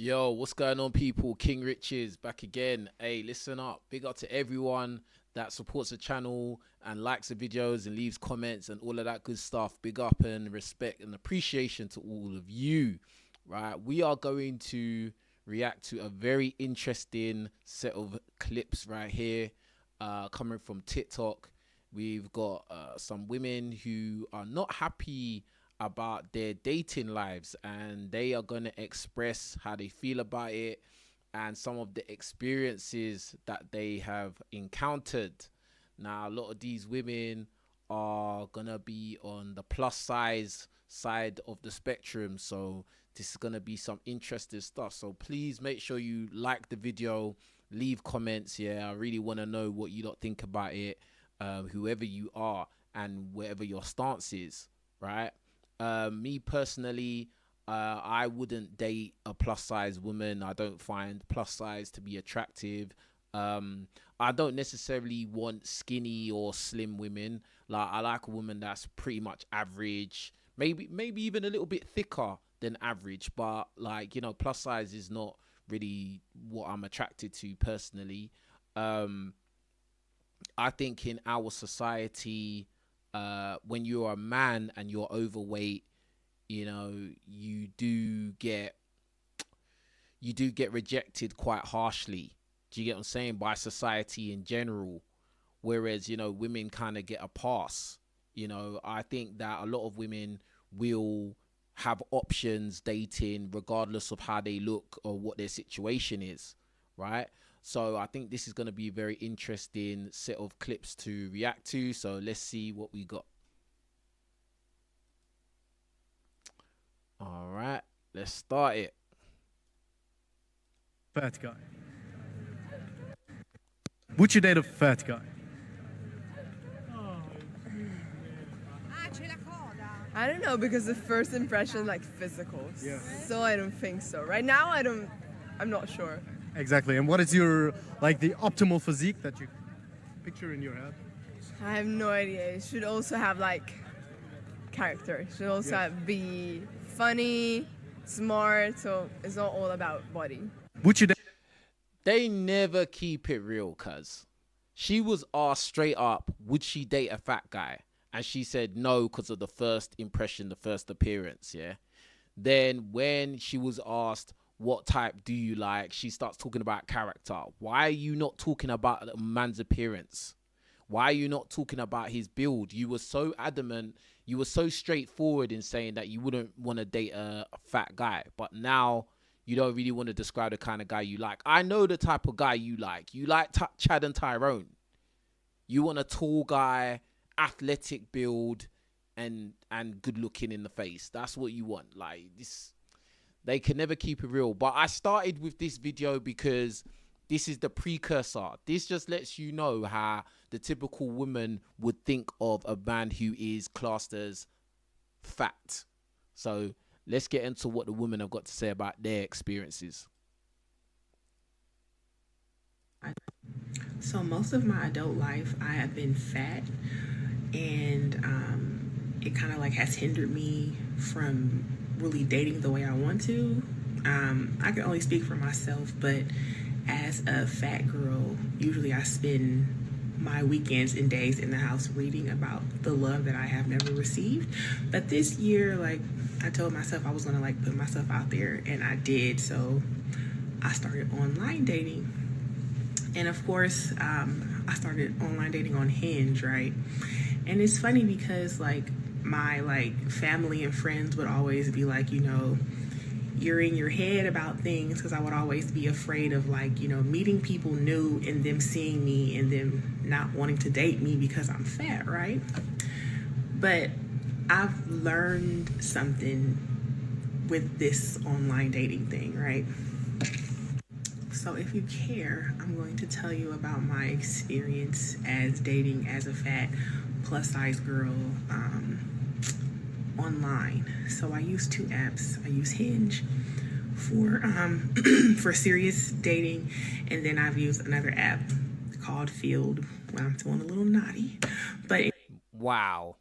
Yo, what's going on, people? King Riches back again. Hey, listen up. Big up to everyone that supports the channel and likes the videos and leaves comments and all of that good stuff. Big up and respect and appreciation to all of you. Right, we are going to react to a very interesting set of clips right here, coming from TikTok. We've got some women who are not happy about their dating lives, and they are going to express how they feel about it and some of the experiences that they have encountered. Now, a lot of these women are going to be on the plus size side of the spectrum, so this is going to be some interesting stuff. So please make sure you like the video, leave comments. Yeah, I really want to know what you lot think about it, whoever you are and wherever your stance is, right? Me personally, I wouldn't date a plus size woman. I don't find plus size to be attractive. I don't necessarily want skinny or slim women. Like, I like a woman that's pretty much average, maybe even a little bit thicker than average. But like, plus size is not really what I'm attracted to personally. I think in our society, when you're a man and you're overweight, you do get rejected quite harshly. Do you get what I'm saying? By society in general. Whereas, women kind of get a pass. I think that a lot of women will have options dating regardless of how they look or what their situation is, right? So I think this is going to be a very interesting set of clips to react to. So let's see what we got. All right, let's start it. Fat guy. Would you date a fat guy? I don't know, because the first impression, like, physical. Yeah. So I don't think so. Right now, I'm not sure. Exactly. And what is your, like, the optimal physique that you picture in your head? I have no idea. It should also have, like, character. It should also be funny, smart, so it's not all about body. Would you date? They never keep it real, cuz she was asked straight up, would she date a fat guy? And she said no because of the first impression, the first appearance, yeah? Then when she was asked, what type do you like? She starts talking about character. Why are you not talking about a man's appearance? Why are you not talking about his build? You were so adamant, you were so straightforward in saying that you wouldn't want to date a fat guy. But now you don't really want to describe the kind of guy you like. I know the type of guy you like. You like Chad and Tyrone. You want a tall guy, athletic build, and good looking in the face. That's what you want. Like, this, they can never keep it real. But I started with this video because this is the precursor. This just lets you know how the typical woman would think of a man who is classed as fat. So let's get into what the women have got to say about their experiences. So most of my adult life, I have been fat, and it kind of like has hindered me from really dating the way I want to. I can only speak for myself, but as a fat girl, usually I spend my weekends and days in the house reading about the love that I have never received. But this year, like, I told myself I was gonna like put myself out there, and I did. So I started online dating. And of course, I started online dating on Hinge, right? And it's funny because like my like family and friends would always be like, you're in your head about things, because I would always be afraid of like, meeting people new and them seeing me and them not wanting to date me because I'm fat, right? But I've learned something with this online dating thing, right? So if you care, I'm going to tell you about my experience as dating as a fat plus size girl online. So I use two apps. I use Hinge for for serious dating, and then I've used another app called Field when I'm feeling a little naughty. But Wow.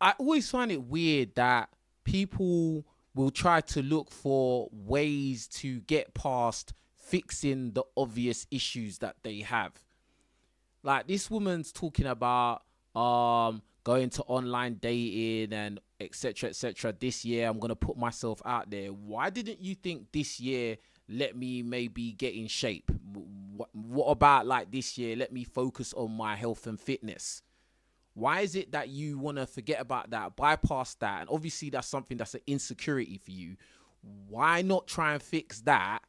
I always find it weird that people will try to look for ways to get past fixing the obvious issues that they have. Like this woman's talking about going to online dating and etc etc. This year I'm gonna put myself out there. Why didn't you think this year, let me maybe get in shape? What about like this year, let me focus on my health and fitness? Why is it that you want to forget about that, bypass that? And obviously that's something that's an insecurity for you. Why not try and fix that?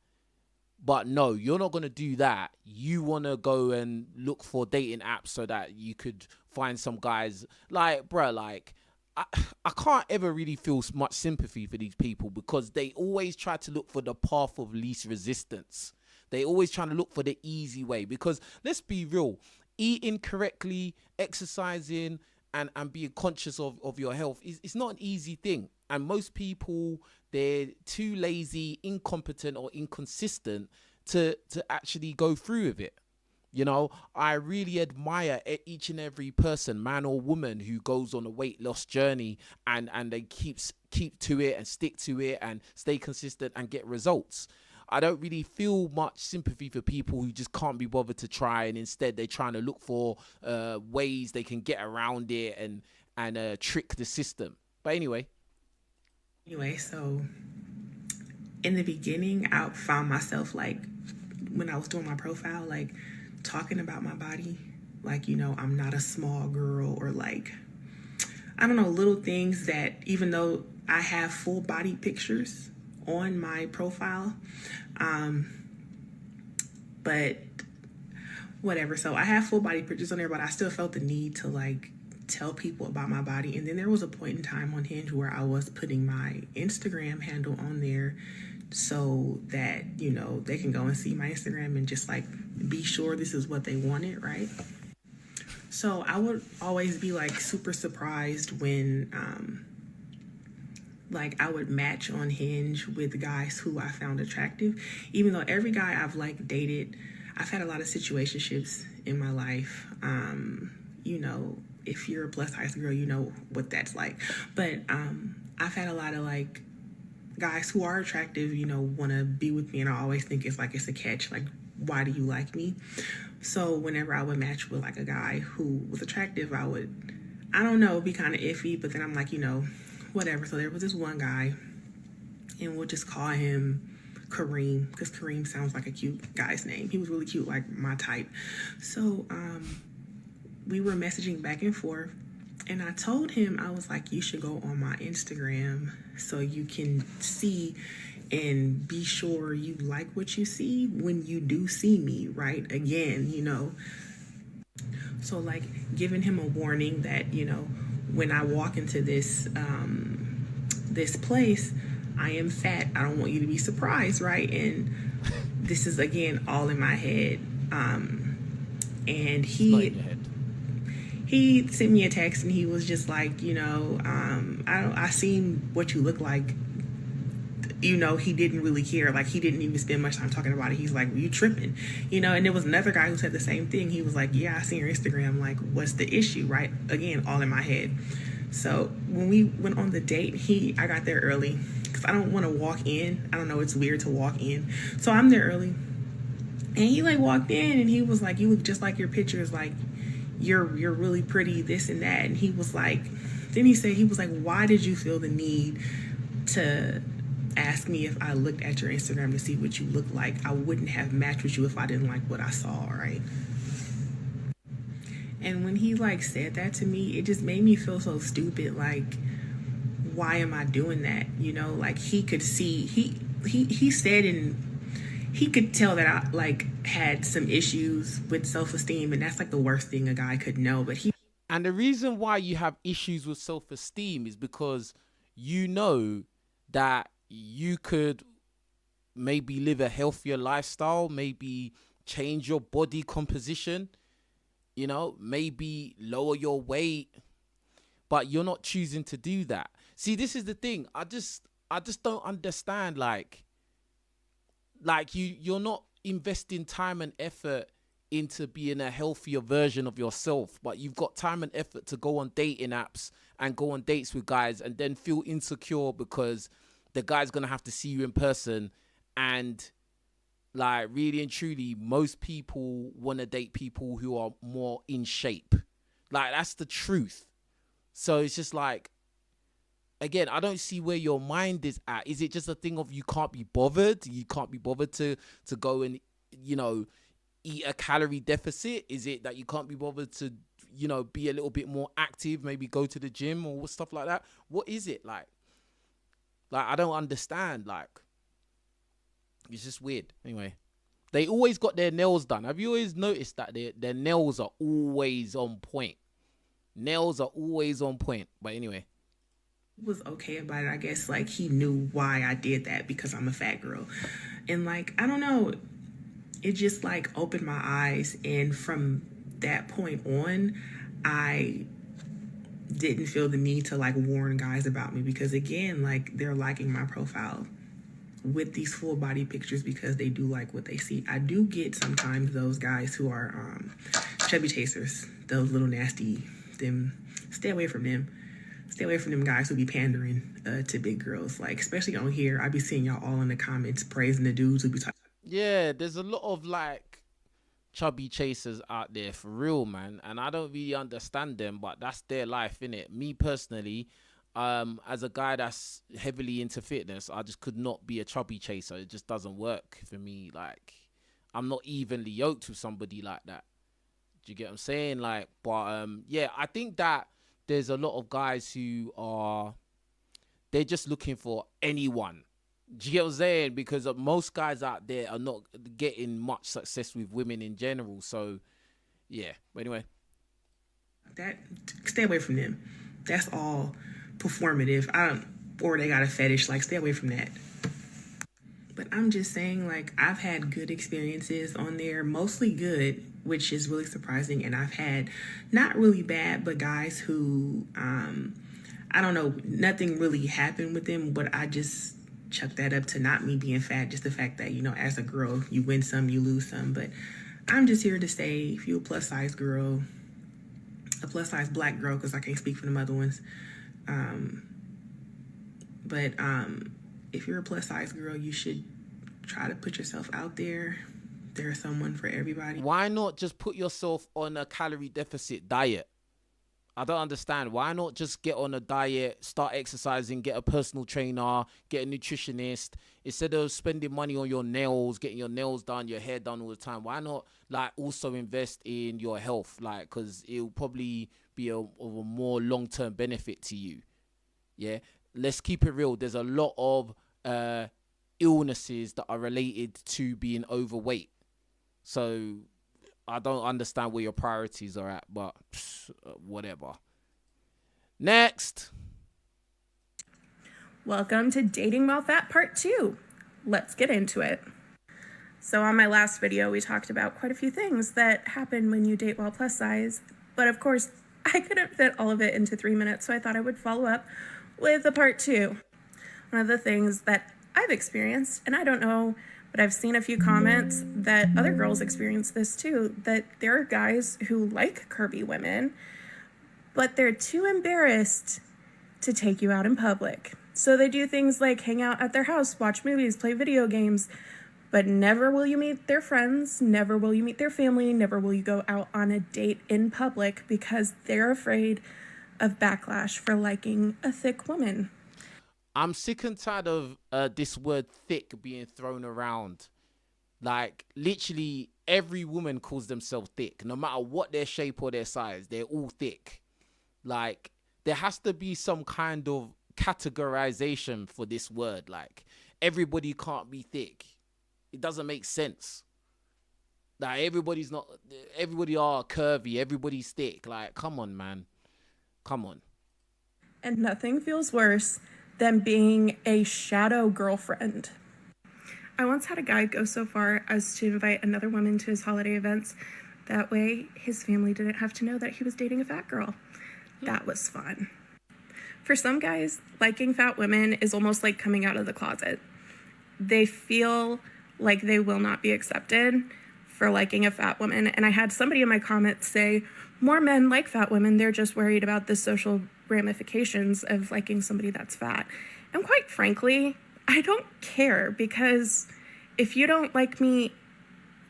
But no, you're not going to do that. You want to go and look for dating apps so that you could find some guys. Like, bruh, like, I can't ever really feel much sympathy for these people, because they always try to look for the path of least resistance. They always trying to look for the easy way, because let's be real, eating correctly, exercising, and being conscious of your health is not an easy thing. And most people, they're too lazy, incompetent, or inconsistent to actually go through with it. You know, I really admire each and every person, man or woman, who goes on a weight loss journey and they keep to it and stick to it and stay consistent and get results. I don't really feel much sympathy for people who just can't be bothered to try, and instead they're trying to look for ways they can get around it and trick the system. But anyway, so in the beginning, I found myself, like, when I was doing my profile, like, talking about my body, like, you know, I'm not a small girl, or like, I don't know, little things that, even though I have full body pictures on my profile, but whatever. So I have full body pictures on there, but I still felt the need to like tell people about my body. And then there was a point in time on Hinge where I was putting my Instagram handle on there so that, you know, they can go and see my Instagram and just like be sure this is what they wanted, right? So I would always be like super surprised when like I would match on Hinge with guys who I found attractive, even though every guy I've like dated, I've had a lot of situationships in my life. You know, if you're a plus size girl, you know what that's like. But I've had a lot of like guys who are attractive, you know, want to be with me, and I always think it's a catch. Like, why do you like me? So whenever I would match with like a guy who was attractive, I would, I don't know, be kind of iffy. But then I'm like, you know, whatever. So there was this one guy, and we'll just call him Kareem, because Kareem sounds like a cute guy's name. He was really cute, like my type. So we were messaging back and forth, and I told him, I was like, you should go on my Instagram so you can see and be sure you like what you see when you do see me, right? Again, you know. So like giving him a warning that, you know, when I walk into this this place, I am fat. I don't want you to be surprised, right? And this is again all in my head. And he sent me a text, and he was just like, you know, I seen what you look like. You know, he didn't really care. Like, he didn't even spend much time talking about it. He's like, well, you tripping, you know? And there was another guy who said the same thing. He was like, yeah, I seen your Instagram. Like, what's the issue, right? Again, all in my head. So when we went on the date, I got there early because I don't want to walk in. I don't know, it's weird to walk in. So I'm there early. And he like walked in, and he was like, you look just like your pictures. Like, you're really pretty, this and that. And he was like, then he said, he was like, why did you feel the need to ask me if I looked at your Instagram to see what you look like? I wouldn't have matched with you if I didn't like what I saw, right? And when he like said that to me, it just made me feel so stupid. Like, why am I doing that? You know, like he could see, he said, and he could tell that I like had some issues with self-esteem, and that's like the worst thing a guy could know. But and the reason why you have issues with self-esteem is because you know that you could maybe live a healthier lifestyle, maybe change your body composition, you know, maybe lower your weight, but you're not choosing to do that. See, this is the thing. I just don't understand. Like you're not investing time and effort into being a healthier version of yourself, but you've got time and effort to go on dating apps and go on dates with guys and then feel insecure because the guy's gonna have to see you in person. And like, really and truly, most people want to date people who are more in shape. Like, that's the truth. So it's just like, again, I don't see where your mind is at. Is it just a thing of you can't be bothered? You can't be bothered to go and, you know, eat a calorie deficit? Is it that you can't be bothered to, you know, be a little bit more active, maybe go to the gym or stuff like that? What is it like? Like, I don't understand. Like, it's just weird. Anyway, they always got their nails done. Have you always noticed that their nails are always on point? Nails are always on point. But anyway. Was okay about it. I guess like he knew why I did that, because I'm a fat girl. And like, I don't know, it just like opened my eyes. And from that point on, I didn't feel the need to like warn guys about me, because again, like, they're liking my profile with these full body pictures because they do like what they see. I do get sometimes those guys who are chubby chasers, those little nasty, them, stay away from them. Stay away from them guys who be pandering to big girls. Like, especially on here, I be seeing y'all all in the comments praising the dudes who be talking. Yeah, there's a lot of like chubby chasers out there for real, man. And I don't really understand them, but that's their life, innit? Me personally, as a guy that's heavily into fitness, I just could not be a chubby chaser. It just doesn't work for me. Like, I'm not evenly yoked with somebody like that. Do you get what I'm saying? Like, but yeah, I think that there's a lot of guys who they're just looking for anyone. Do you get what I'm saying? Because most guys out there are not getting much success with women in general. So, yeah. But anyway. Stay away from them. That's all performative. Or they got a fetish. Like, stay away from that. But I'm just saying, like, I've had good experiences on there, mostly good, which is really surprising. And I've had not really bad, but guys who, I don't know, nothing really happened with them, but I just chuck that up to not me being fat, just the fact that, you know, as a girl, you win some, you lose some. But I'm just here to say, if you're a plus size girl, a plus size black girl, because I can't speak for them other ones, but if you're a plus size girl, you should try to put yourself out there. There's someone for everybody. Why not just put yourself on a calorie deficit diet? I don't understand. Why not just get on a diet, start exercising, get a personal trainer, get a nutritionist, instead of spending money on your nails, getting your nails done, your hair done all the time? Why not like also invest in your health? Like, because it'll probably be of a more long-term benefit to you. Yeah. Let's keep it real. There's a lot of illnesses that are related to being overweight. So I don't understand where your priorities are at, but whatever. Next. Welcome to Dating While Fat Part 2. Let's get into it. So on my last video, we talked about quite a few things that happen when you date while plus size. But of course, I couldn't fit all of it into 3 minutes, so I thought I would follow up with a part 2. One of the things that I've experienced, and I don't know, but I've seen a few comments that other girls experience this too, that there are guys who like curvy women, but they're too embarrassed to take you out in public. So they do things like hang out at their house, watch movies, play video games, but never will you meet their friends, never will you meet their family, never will you go out on a date in public because they're afraid of backlash for liking a thick woman. I'm sick and tired of this word thick being thrown around. Like, literally every woman calls themselves thick. No matter what their shape or their size, they're all thick. Like, there has to be some kind of categorization for this word. Like, everybody can't be thick. It doesn't make sense. Like, everybody are curvy, everybody's thick. Like, come on, man. Come on. And nothing feels worse than being a shadow girlfriend. I once had a guy go so far as to invite another woman to his holiday events. That way, his family didn't have to know that he was dating a fat girl. That was fun. For some guys, liking fat women is almost like coming out of the closet. They feel like they will not be accepted for liking a fat woman. And I had somebody in my comments say, more men like fat women, they're just worried about the social ramifications of liking somebody that's fat. And quite frankly, I don't care, because if you don't like me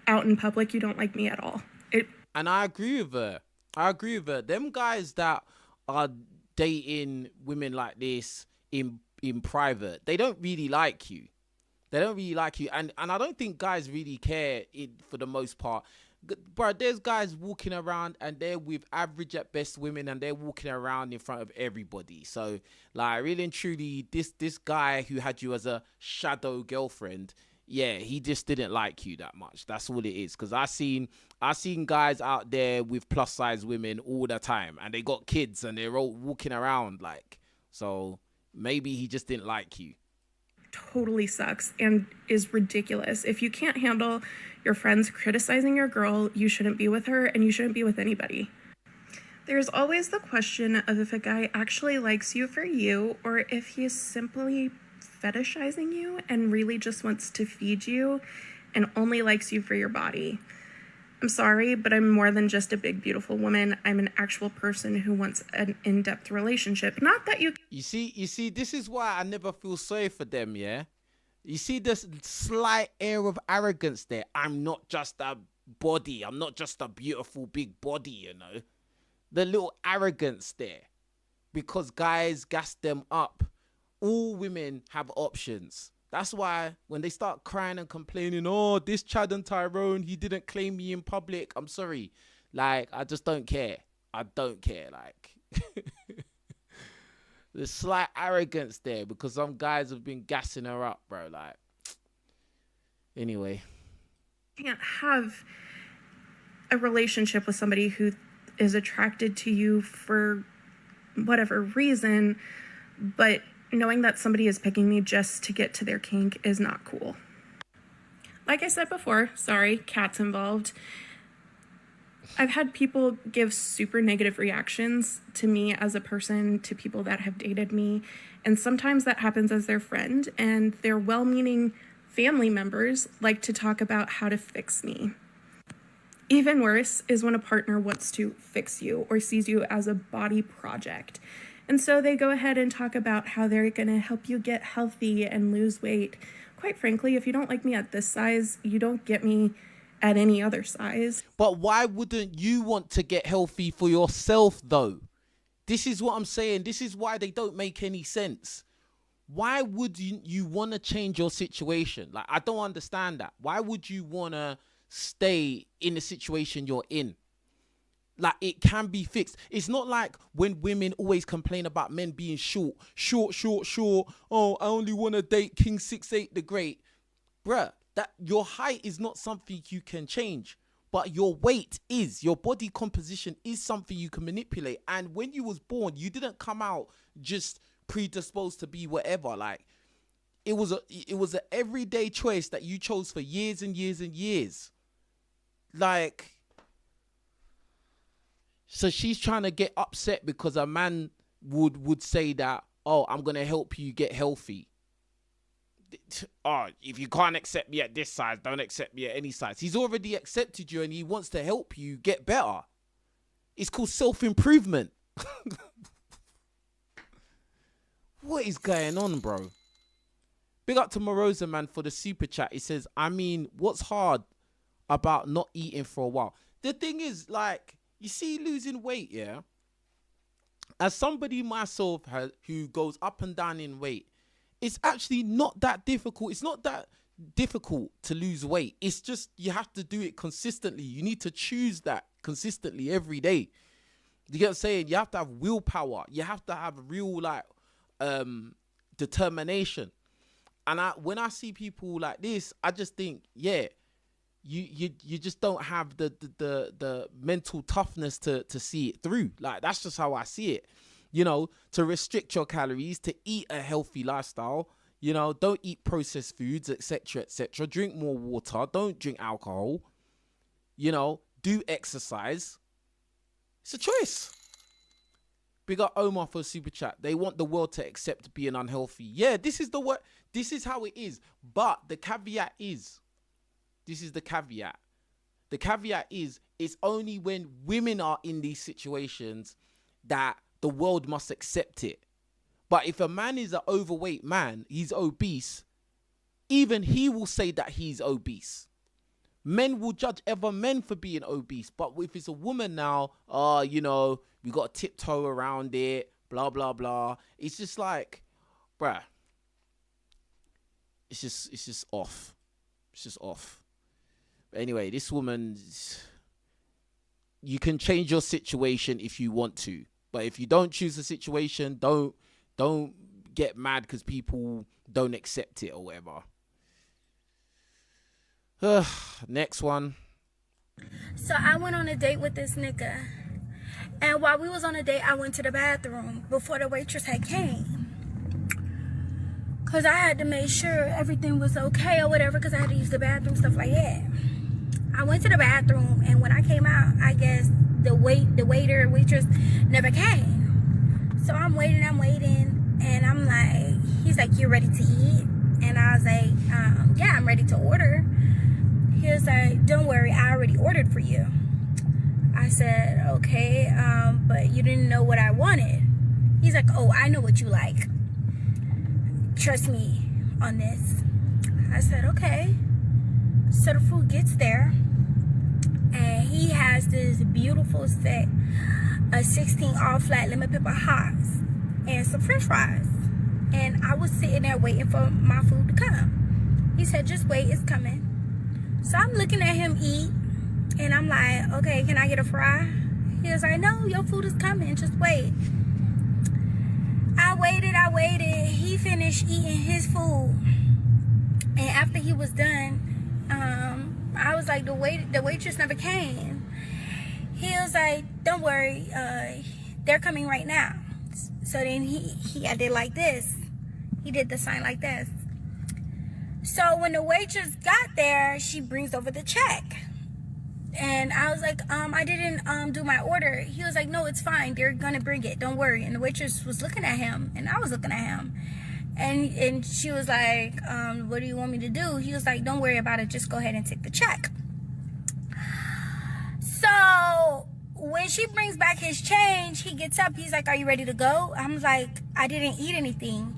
out in public, you don't like me at all. And I agree with her. I agree with her. Them guys that are dating women like this in private, they don't really like you. They don't really like you. And I don't think guys really care for the most part. Bro, there's guys walking around and they're with average at best women and they're walking around in front of everybody. So, like, really and truly, this guy who had you as a shadow girlfriend, yeah, he just didn't like you that much. That's all it is. Because I seen guys out there with plus size women all the time, and they got kids and they're all walking around like. So maybe he just didn't like you. Totally sucks and is ridiculous. If you can't handle your friends criticizing your girl, you shouldn't be with her, and you shouldn't be with anybody. There's always the question of if a guy actually likes you for you, or if he's simply fetishizing you and really just wants to feed you and only likes you for your body. I'm sorry, but I'm more than just a big, beautiful woman. I'm an actual person who wants an in-depth relationship. Not that you... You see, this is why I never feel sorry for them, yeah? You see this slight air of arrogance there. I'm not just a body. I'm not just a beautiful big body, you know? The little arrogance there. Because guys gas them up. All women have options. That's why when they start crying and complaining, oh, this Chad and Tyrone, he didn't claim me in public. I'm sorry. Like, I just don't care. I don't care. Like, there's slight arrogance there because some guys have been gassing her up, bro. Like, anyway. Can't have a relationship with somebody who is attracted to you for whatever reason, but knowing that somebody is picking me just to get to their kink is not cool. Like I said before, sorry, cats involved. I've had people give super negative reactions to me as a person, to people that have dated me, and sometimes that happens as their friend, and their well-meaning family members like to talk about how to fix me. Even worse is when a partner wants to fix you or sees you as a body project. And so they go ahead and talk about how they're going to help you get healthy and lose weight. Quite frankly, if you don't like me at this size, you don't get me at any other size. But why wouldn't you want to get healthy for yourself, though? This is what I'm saying. This is why they don't make any sense. Why would you want to change your situation? Like, I don't understand that. Why would you want to stay in the situation you're in? Like, it can be fixed. It's not like when women always complain about men being short. Oh, I only want to date King 6'8" the Great. Bruh, that your height is not something you can change. But your weight is. Your body composition is something you can manipulate. And when you was born, you didn't come out just predisposed to be whatever. Like, it was an everyday choice that you chose for years and years and years. Like... So she's trying to get upset because a man would say that, oh, I'm going to help you get healthy. Oh, if you can't accept me at this size, don't accept me at any size. He's already accepted you and he wants to help you get better. It's called self-improvement. What is going on, bro? Big up to Morosa, man, for the super chat. He says, I mean, what's hard about not eating for a while? The thing is, like... You see, losing weight, yeah? As somebody myself who goes up and down in weight, it's actually not that difficult. It's not that difficult to lose weight. It's just you have to do it consistently. You need to choose that consistently every day. You get what I'm saying? You have to have willpower. You have to have real, like, determination. And when I see people like this, I just think, yeah, you just don't have the mental toughness to see it through. Like, that's just how I see it. You know, to restrict your calories, to eat a healthy lifestyle, you know, don't eat processed foods, etc., etc. Drink more water, don't drink alcohol, you know, do exercise. It's a choice. Big up Omar for super chat. They want the world to accept being unhealthy. Yeah, this is how it is. But the caveat is, this is the caveat. The caveat is, it's only when women are in these situations that the world must accept it. But if a man is an overweight man, he's obese, even he will say that he's obese. Men will judge other men for being obese. But if it's a woman now, you know, we got to tiptoe around it, blah, blah, blah. It's just like, bruh, it's just off. It's just off. But anyway, this woman, you can change your situation if you want to. But if you don't choose the situation, don't get mad because people don't accept it or whatever. Next one. So I went on a date with this nigga. And while we was on a date, I went to the bathroom before the waitress had came. Because I had to make sure everything was okay or whatever, because I had to use the bathroom, stuff like that. I went to the bathroom, and when I came out, I guess the waitress never came. So I'm waiting, and I'm like, he's like, "You ready to eat?" And I was like, "Yeah, I'm ready to order." He was like, "Don't worry, I already ordered for you." I said, "Okay, but you didn't know what I wanted." He's like, "Oh, I know what you like. Trust me on this." I said, "Okay." So the food gets there, and he has this beautiful set of 16 all flat lemon pepper hots and some french fries. And I was sitting there waiting for my food to come. He said, "Just wait, it's coming." So I'm looking at him eat, and I'm like, "Okay, can I get a fry?" He was like, "No, your food is coming, just wait." I waited. He finished eating his food, and after he was done, I was like, the waitress never came. He was like, "Don't worry, they're coming right now." So then he did like this. He did the sign like this. So when the waitress got there, she brings over the check. And I was like, "I didn't do my order." He was like, "No, it's fine. They're gonna bring it. Don't worry." And the waitress was looking at him, and I was looking at him. And she was like, "What do you want me to do?" He was like, "Don't worry about it. Just go ahead and take the check." So when she brings back his change, he gets up. He's like, "Are you ready to go?" I'm like, "I didn't eat anything."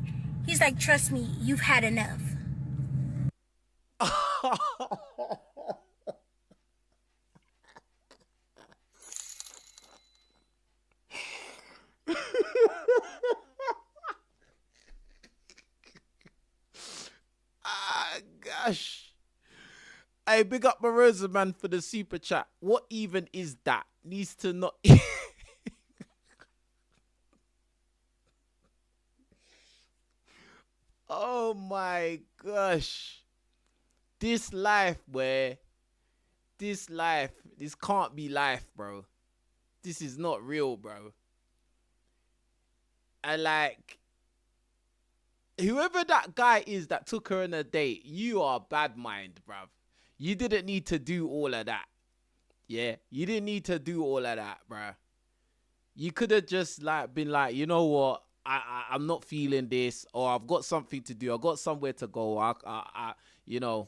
He's like, "Trust me, you've had enough." Gosh. Hey, big up Marosa, man, for the super chat. What even is that? Needs to not... Oh my gosh. This can't be life, bro. This is not real, bro. And like, whoever that guy is that took her on a date, you are bad mind, bruv. You didn't need to do all of that. Yeah, you didn't need to do all of that, bruh. You could have just like been like, "You know what? I'm not feeling this, or I've got something to do. I've got somewhere to go. I you know."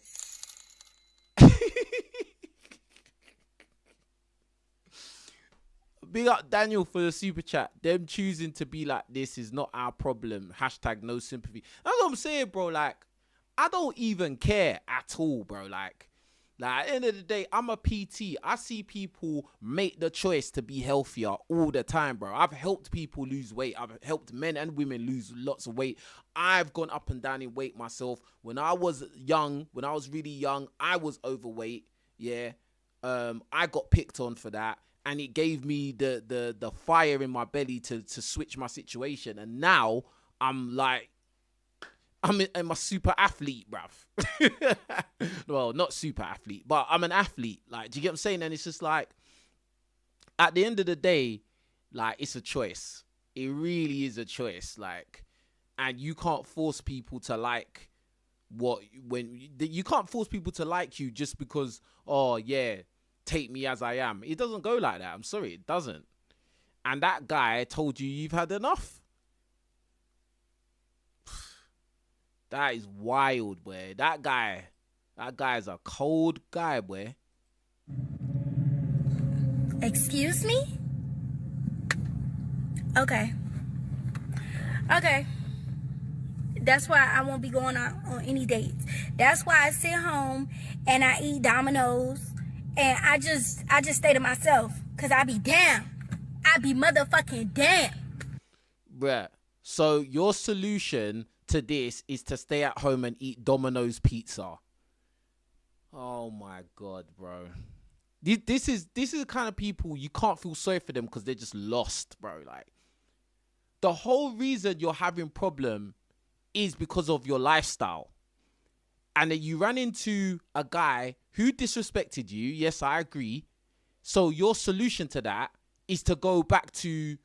Big up Daniel for the super chat. Them choosing to be like this is not our problem. # no sympathy. That's what I'm saying, bro. Like, I don't even care at all, bro. Like at the end of the day, I'm a PT. I see people make the choice to be healthier all the time, bro. I've helped people lose weight. I've helped men and women lose lots of weight. I've gone up and down in weight myself. When I was young, when I was really young, I was overweight. Yeah. I got picked on for that. And it gave me the fire in my belly to switch my situation. And now I'm like, I'm a super athlete, bruv. Well, not super athlete, but I'm an athlete. Like, do you get what I'm saying? And it's just like, at the end of the day, like, it's a choice. It really is a choice. Like, and you can't force people to like you can't force people to like you just because, "Oh yeah, take me as I am." It doesn't go like that. I'm sorry, it doesn't. And that guy told you you've had enough. That is wild, boy. That guy is a cold guy, boy. Excuse me? Okay. Okay. That's why I won't be going on any dates. That's why I sit home and I eat Domino's and I just stay to myself. Cause I be damn. I be motherfucking damn. Bruh. So your solution to this is to stay at home and eat Domino's pizza. Oh my God, bro. This is the kind of people you can't feel sorry for them because they're just lost, bro. Like, the whole reason you're having problem is because of your lifestyle. And then you ran into a guy who disrespected you. Yes, I agree. So your solution to that is to go back to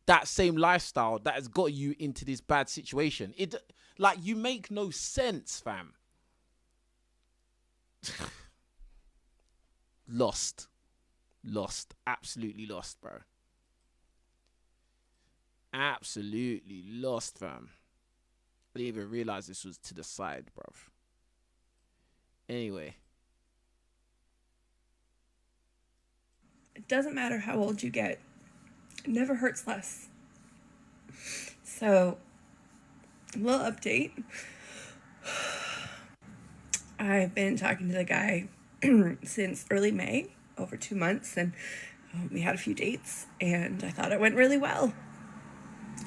that same lifestyle that has got you into this bad situation. Like, you make no sense, fam. Lost. Absolutely lost, bro. Absolutely lost, fam. I didn't even realize this was to the side, bruv. Anyway. It doesn't matter how old you get. It never hurts less. So, a little update. I've been talking to the guy since early May, over 2 months, and we had a few dates, and I thought it went really well.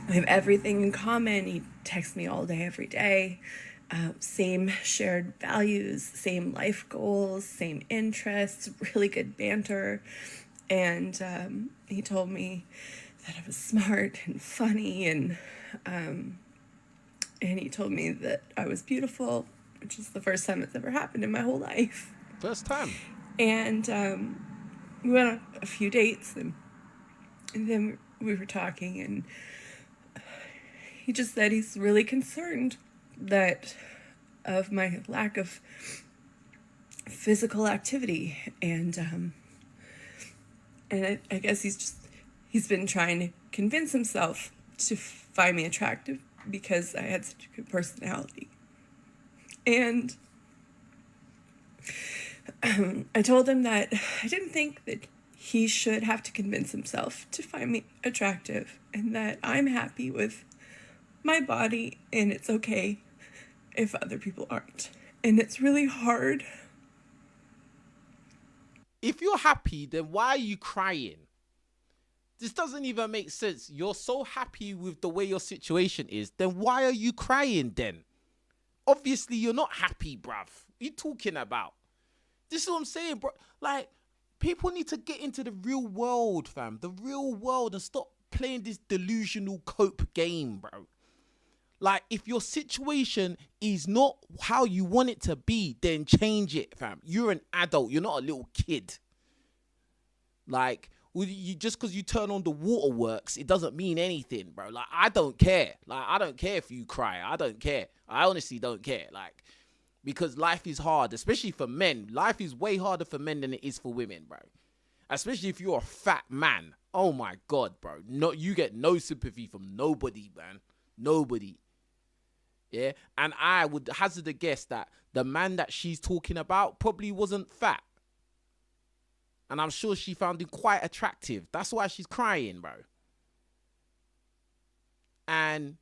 We have everything in common. He texts me all day, every day. Same shared values, same life goals, same interests, really good banter. And he told me that I was smart and funny, and he told me that I was beautiful, which is the first time it's ever happened in my whole life. First time. And we went on a few dates, and then we were talking, and he just said he's really concerned that of my lack of physical activity, and I guess he's been trying to convince himself to find me attractive because I had such a good personality. And I told him that I didn't think that he should have to convince himself to find me attractive, and that I'm happy with my body, and it's okay if other people aren't. And it's really hard. If you're happy, then why are you crying? This doesn't even make sense. You're so happy with the way your situation is, then why are you crying then? Obviously, you're not happy, bruv. What are you talking about? This is what I'm saying, bro. Like, people need to get into the real world, fam. The real world, and stop playing this delusional cope game, bro. Like, if your situation is not how you want it to be, then change it, fam. You're an adult. You're not a little kid. Like, you just because you turn on the waterworks, it doesn't mean anything, bro. Like, I don't care. Like, I don't care if you cry. I don't care. I honestly don't care. Like, because life is hard, especially for men. Life is way harder for men than it is for women, bro. Especially if you're a fat man. Oh, my God, bro. No, you get no sympathy from nobody, man. Nobody. Yeah, and I would hazard a guess that the man that she's talking about probably wasn't fat. And I'm sure she found him quite attractive. That's why she's crying, bro. And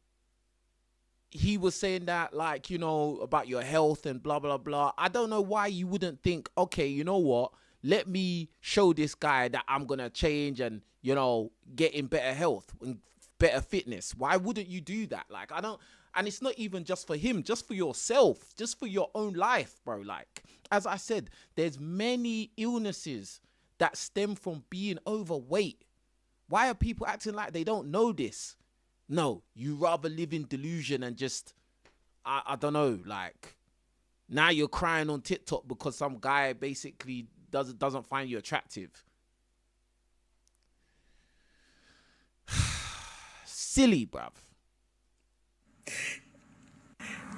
he was saying that, like, you know, about your health and blah, blah, blah. I don't know why you wouldn't think, okay, you know what? Let me show this guy that I'm going to change and, you know, get in better health and better fitness. Why wouldn't you do that? Like, I don't... And it's not even just for him, just for yourself, just for your own life, bro. Like, as I said, there's many illnesses that stem from being overweight. Why are people acting like they don't know this? No, you rather live in delusion and just, I don't know, like, now you're crying on TikTok because some guy basically doesn't find you attractive. Silly, bruv.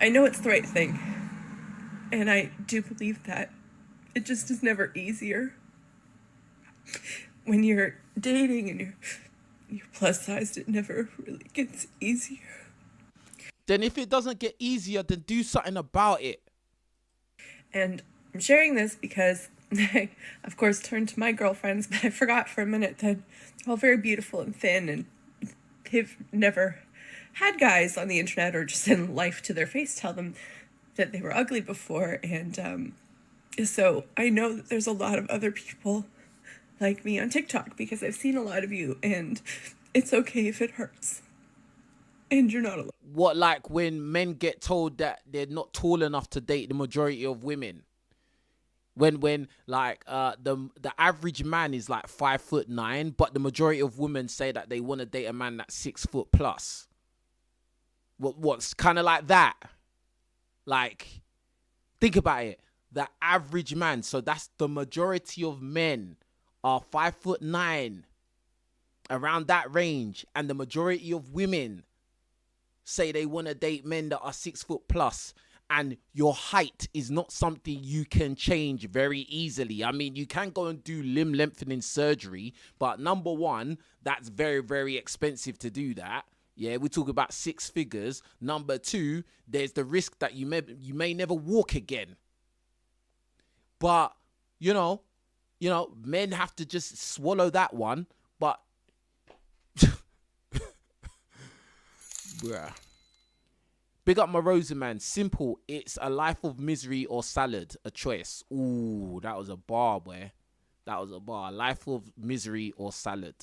I know it's the right thing, and I do believe that. It just is never easier. When you're dating and you're plus sized, it never really gets easier. Then if it doesn't get easier, then do something about it. And I'm sharing this because I, of course, turned to my girlfriends, but I forgot for a minute that they're all very beautiful and thin and they've never had guys on the internet or just in life to their face tell them that they were ugly before. And so I know that there's a lot of other people like me on TikTok because I've seen a lot of you, and it's okay if it hurts. And you're not alone. What, like when men get told that they're not tall enough to date the majority of women? When like the average man is like 5'9", but the majority of women say that they want to date a man that's 6 foot plus. What's kind of like that? Like, think about it. The average man, so that's the majority of men are 5'9", around that range, and the majority of women say they want to date men that are 6 foot plus, and your height is not something you can change very easily. I mean, you can go and do limb lengthening surgery, but number one, that's very, very expensive to do that. Yeah, we talk about 6 figures. Number two, there's the risk that you may never walk again. But, you know, men have to just swallow that one. But bruh. Big up my Rosa, man. Simple. It's a life of misery or salad. A choice. Ooh, that was a bar, boy. That was a bar. Life of misery or salad.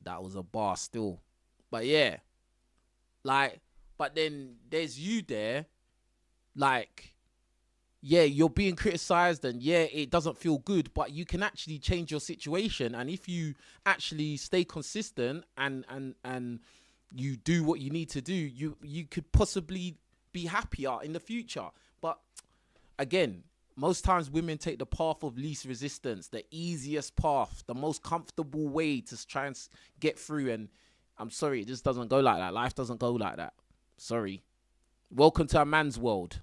That was a bar still. But yeah. Like, but then there's you there. Like, yeah, you're being criticized and yeah, it doesn't feel good, but you can actually change your situation. And if you actually stay consistent and you do what you need to do, you could possibly be happier in the future. But again, most times women take the path of least resistance, the easiest path, the most comfortable way to try and get through. And I'm sorry, it just doesn't go like that. Life doesn't go like that. Sorry. Welcome to a man's world.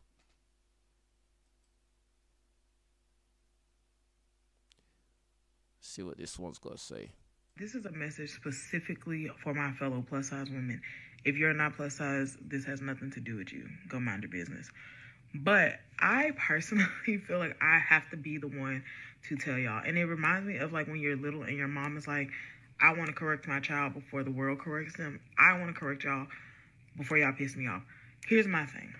See what this one's got to say. This is a message specifically for my fellow plus size women. If you're not plus size, this has nothing to do with you. Go mind your business. But I personally feel like I have to be the one to tell y'all. And it reminds me of like when you're little and your mom is like, I want to correct my child before the world corrects them. I want to correct y'all before y'all piss me off. Here's my thing.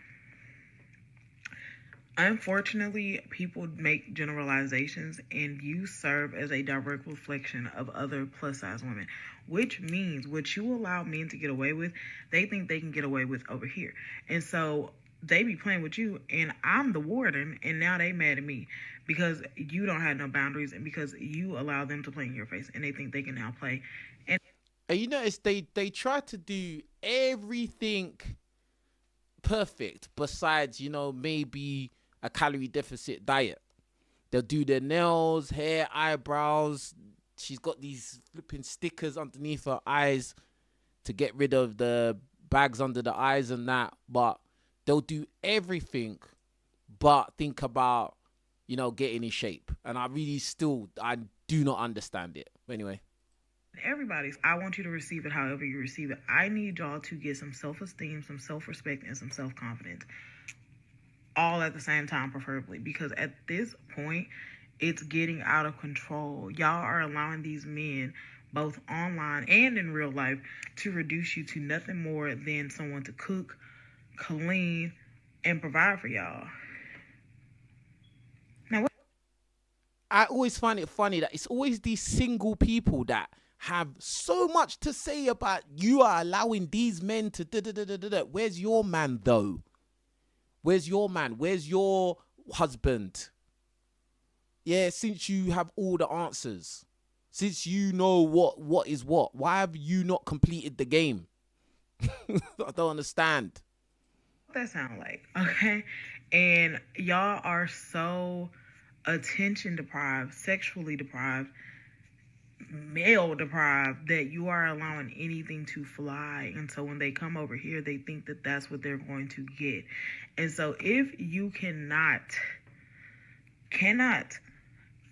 Unfortunately, people make generalizations, and you serve as a direct reflection of other plus-size women, which means what you allow men to get away with, they think they can get away with over here. And so they be playing with you, and I'm the warden, and now they mad at me because you don't have no boundaries and because you allow them to play in your face, and they think they can now play. And you notice they try to do everything perfect besides, maybe a calorie deficit diet. They'll do their nails, hair, eyebrows. She's got these flipping stickers underneath her eyes to get rid of the bags under the eyes and that. But they'll do everything but think about, getting in shape. And I do not understand it. But anyway. I want you to receive it however you receive it. I need y'all to get some self-esteem, some self-respect, and some self-confidence. All at the same time, preferably, because at this point, it's getting out of control. Y'all are allowing these men, both online and in real life, to reduce you to nothing more than someone to cook, clean, and provide for y'all. Now, I always find it funny that it's always these single people that have so much to say about you are allowing these men to da-da-da-da-da. Where's your man, though? Where's your man? Where's your husband? Yeah, since you have all the answers, since you know what is what, why have you not completed the game? I don't understand. What that sound like, okay? And y'all are so attention deprived, sexually deprived, male deprived, that you are allowing anything to fly. And so when they come over here, they think that that's what they're going to get. And so if you cannot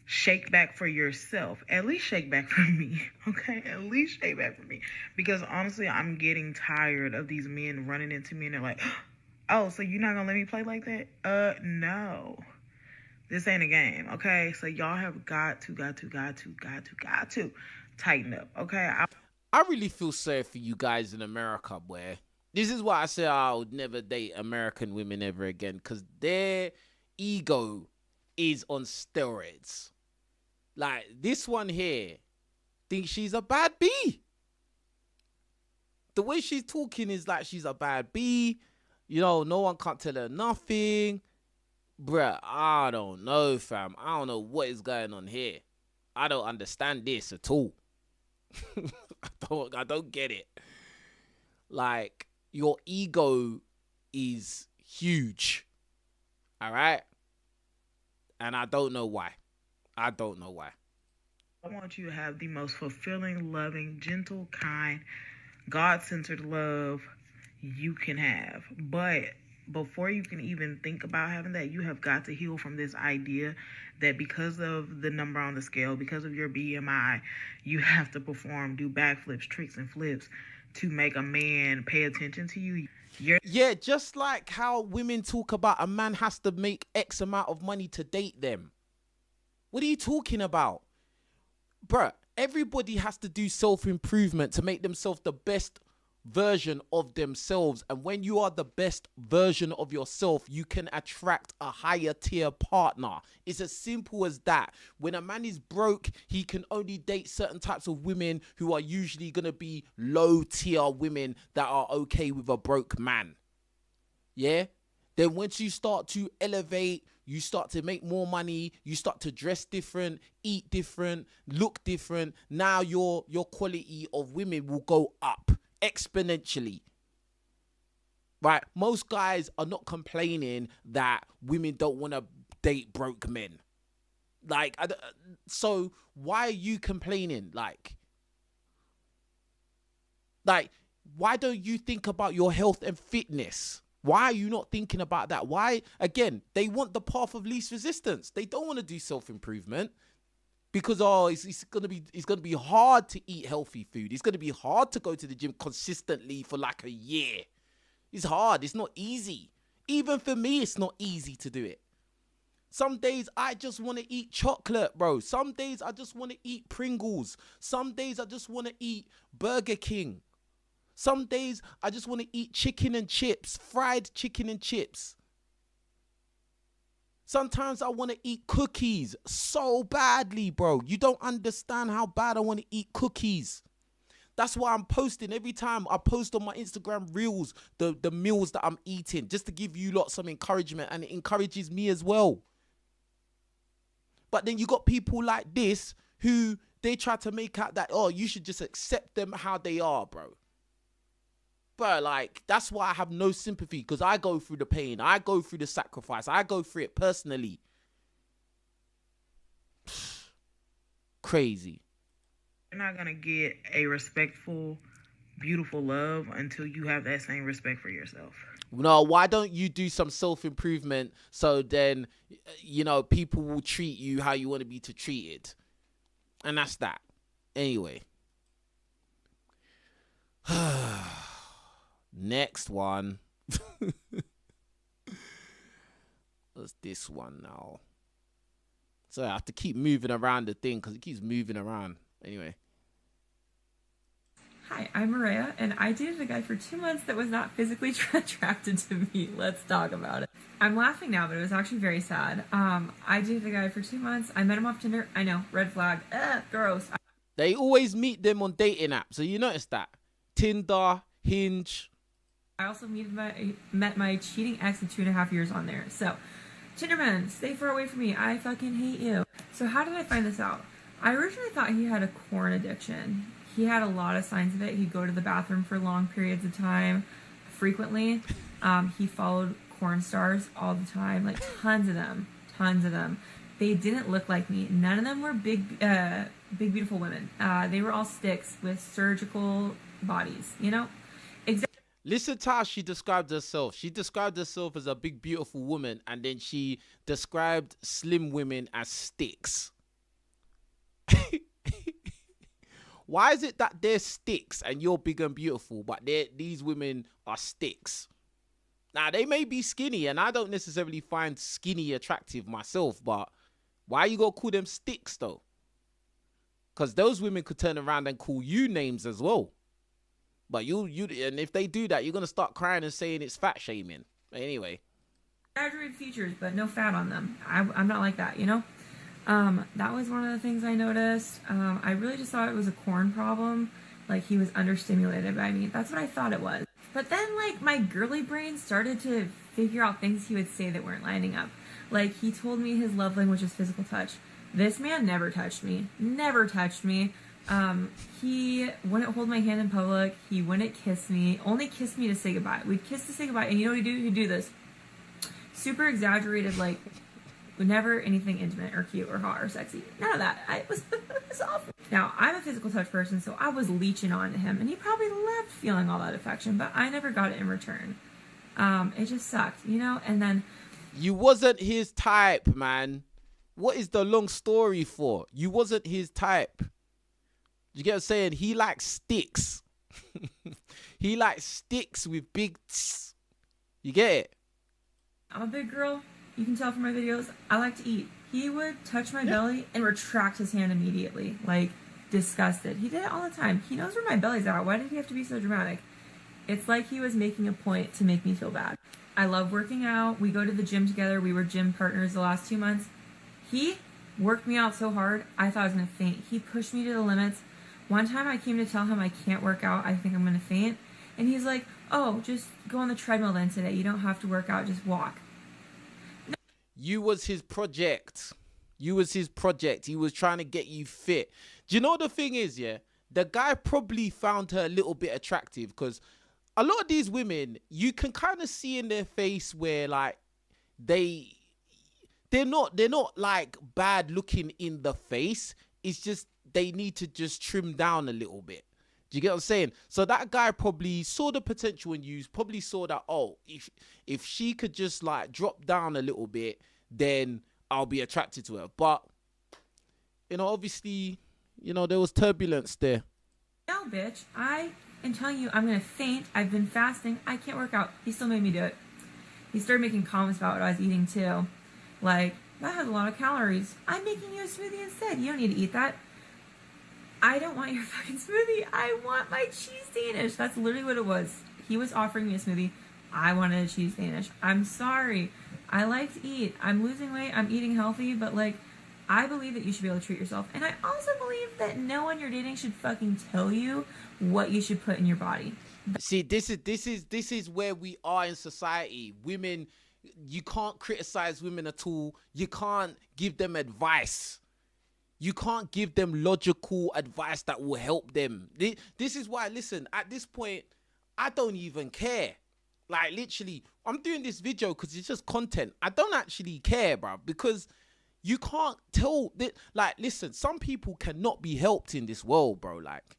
shake back for yourself, at least shake back for me, okay? At least shake back for me. Because honestly, I'm getting tired of these men running into me and they're like, oh, so you're not gonna let me play like that? No. This ain't a game, okay? So y'all have got to tighten up, okay? I really feel sorry for you guys in America, boy. This is why I say I would never date American women ever again, because their ego is on steroids. Like, this one here thinks she's a bad bee. The way she's talking is like she's a bad bee. You know, no one can't tell her nothing. Bruh, I don't know, fam. I don't know what is going on here. I don't understand this at all. I don't get it. Like, your ego is huge. All right? And I don't know why. I don't know why. I want you to have the most fulfilling, loving, gentle, kind, God-centered love you can have. But before you can even think about having that, you have got to heal from this idea that because of the number on the scale, because of your BMI, you have to perform, do backflips, tricks, and flips to make a man pay attention to you. Yeah, just like how women talk about a man has to make X amount of money to date them. What are you talking about? Bruh, everybody has to do self-improvement to make themselves the best version of themselves. And when you are the best version of yourself, you can attract a higher tier partner. It's as simple as that. When a man is broke, he can only date certain types of women who are usually going to be low tier women that are okay with a broke man. Yeah? Then once you start to elevate, you start to make more money, you start to dress different, eat different, look different. Now your quality of women will go up exponentially. Right? Most guys are not complaining that women don't want to date broke men. Like, so why are you complaining? Like, why don't you think about your health and fitness? Why are you not thinking about that? Why, again, they want the path of least resistance. They don't want to do self-improvement because, it's gonna be hard to eat healthy food. It's gonna be hard to go to the gym consistently for like a year. It's hard. It's not easy. Even for me, it's not easy to do it. Some days I just want to eat chocolate, bro. Some days I just want to eat Pringles. Some days I just want to eat Burger King. Some days I just want to eat chicken and chips, fried chicken and chips. Sometimes I want to eat cookies so badly, bro. You don't understand how bad I want to eat cookies. That's why I'm posting every time I post on my Instagram reels, the meals that I'm eating, just to give you lot some encouragement, and it encourages me as well. But then you got people like this who they try to make out that, oh, you should just accept them how they are, bro. But like, that's why I have no sympathy, because I go through the pain. I go through the sacrifice. I go through it personally. Crazy. You're not going to get a respectful, beautiful love until you have that same respect for yourself. No, why don't you do some self-improvement so then, you know, people will treat you how you want to be treated. And that's that. Anyway. Next one. What's this one now? So I have to keep moving around the thing because it keeps moving around. Anyway. Hi, I'm Maria, and I dated a guy for 2 months that was not physically attracted to me. Let's talk about it. I'm laughing now, but it was actually very sad. I dated a guy for 2 months. I met him off Tinder. I know, red flag. Gross. They always meet them on dating apps, so you notice that. Tinder, Hinge. I also met my cheating ex of 2.5 years on there. So, Tinderman, stay far away from me. I fucking hate you. So how did I find this out? I originally thought he had a corn addiction. He had a lot of signs of it. He'd go to the bathroom for long periods of time, frequently. He followed corn stars all the time, like tons of them. They didn't look like me. None of them were big, beautiful women. They were all sticks with surgical bodies, you know? Listen to how she described herself. She described herself as a big, beautiful woman, and then she described slim women as sticks. Why is it that they're sticks and you're big and beautiful, but these women are sticks? Now, they may be skinny, and I don't necessarily find skinny attractive myself, but why you gonna call them sticks, though? because those women could turn around and call you names as well. But and if they do that, you're gonna start crying and saying it's fat shaming. Anyway, exaggerated features, but no fat on them. I'm not like that, you know. That was one of the things I noticed. I really just thought it was a corn problem. Like, he was understimulated by me. That's what I thought it was. But then, like, my girly brain started to figure out things he would say that weren't lining up. Like, he told me his love language is physical touch. This man never touched me. Never touched me. He wouldn't hold my hand in public. He wouldn't kiss me. Only kissed me to say goodbye. We'd kiss to say goodbye. And you know what he'd do? He'd do this. Super exaggerated, like, never anything intimate or cute or hot or sexy. None of that. It was awful. Now, I'm a physical touch person, so I was leeching on to him, and he probably loved feeling all that affection, but I never got it in return. It just sucked, you know? And then... You wasn't his type, man. What is the long story for? You wasn't his type. You get what I'm saying? He likes sticks. He likes sticks with big tss. You get it? I'm a big girl. You can tell from my videos, I like to eat. He would touch my belly and retract his hand immediately, like, disgusted. He did it all the time. He knows where my belly's at. Why did he have to be so dramatic? It's like he was making a point to make me feel bad. I love working out. We go to the gym together. We were gym partners the last 2 months. He worked me out so hard, I thought I was going to faint. He pushed me to the limits. One time I came to tell him I can't work out. I think I'm going to faint. And he's like, oh, just go on the treadmill then today. You don't have to work out. Just walk. You was his project. You was his project. He was trying to get you fit. Do you know what the thing is, yeah? The guy probably found her a little bit attractive because a lot of these women, you can kind of see in their face where, like, they're not like bad looking in the face. It's just they need to just trim down a little bit. Do you get what I'm saying? So that guy probably saw the potential in you, probably saw that, oh, if she could just, like, drop down a little bit, then I'll be attracted to her. But, you know, obviously, you know, there was turbulence there. No, bitch. I am telling you, I'm going to faint. I've been fasting. I can't work out. He still made me do it. He started making comments about what I was eating, too. Like, that has a lot of calories. I'm making you a smoothie instead. You don't need to eat that. I don't want your fucking smoothie. I want my cheese Danish. That's literally what it was. He was offering me a smoothie. I wanted a cheese Danish. I'm sorry. I like to eat. I'm losing weight. I'm eating healthy. But, like, I believe that you should be able to treat yourself. And I also believe that no one you're dating should fucking tell you what you should put in your body. See, this is where we are in society. Women, you can't criticize women at all. You can't give them advice. You can't give them logical advice that will help them. This is why, listen, at this point, I don't even care. Like, literally, I'm doing this video because it's just content. I don't actually care, bro, because you can't tell that. Like, listen, some people cannot be helped in this world, bro. Like,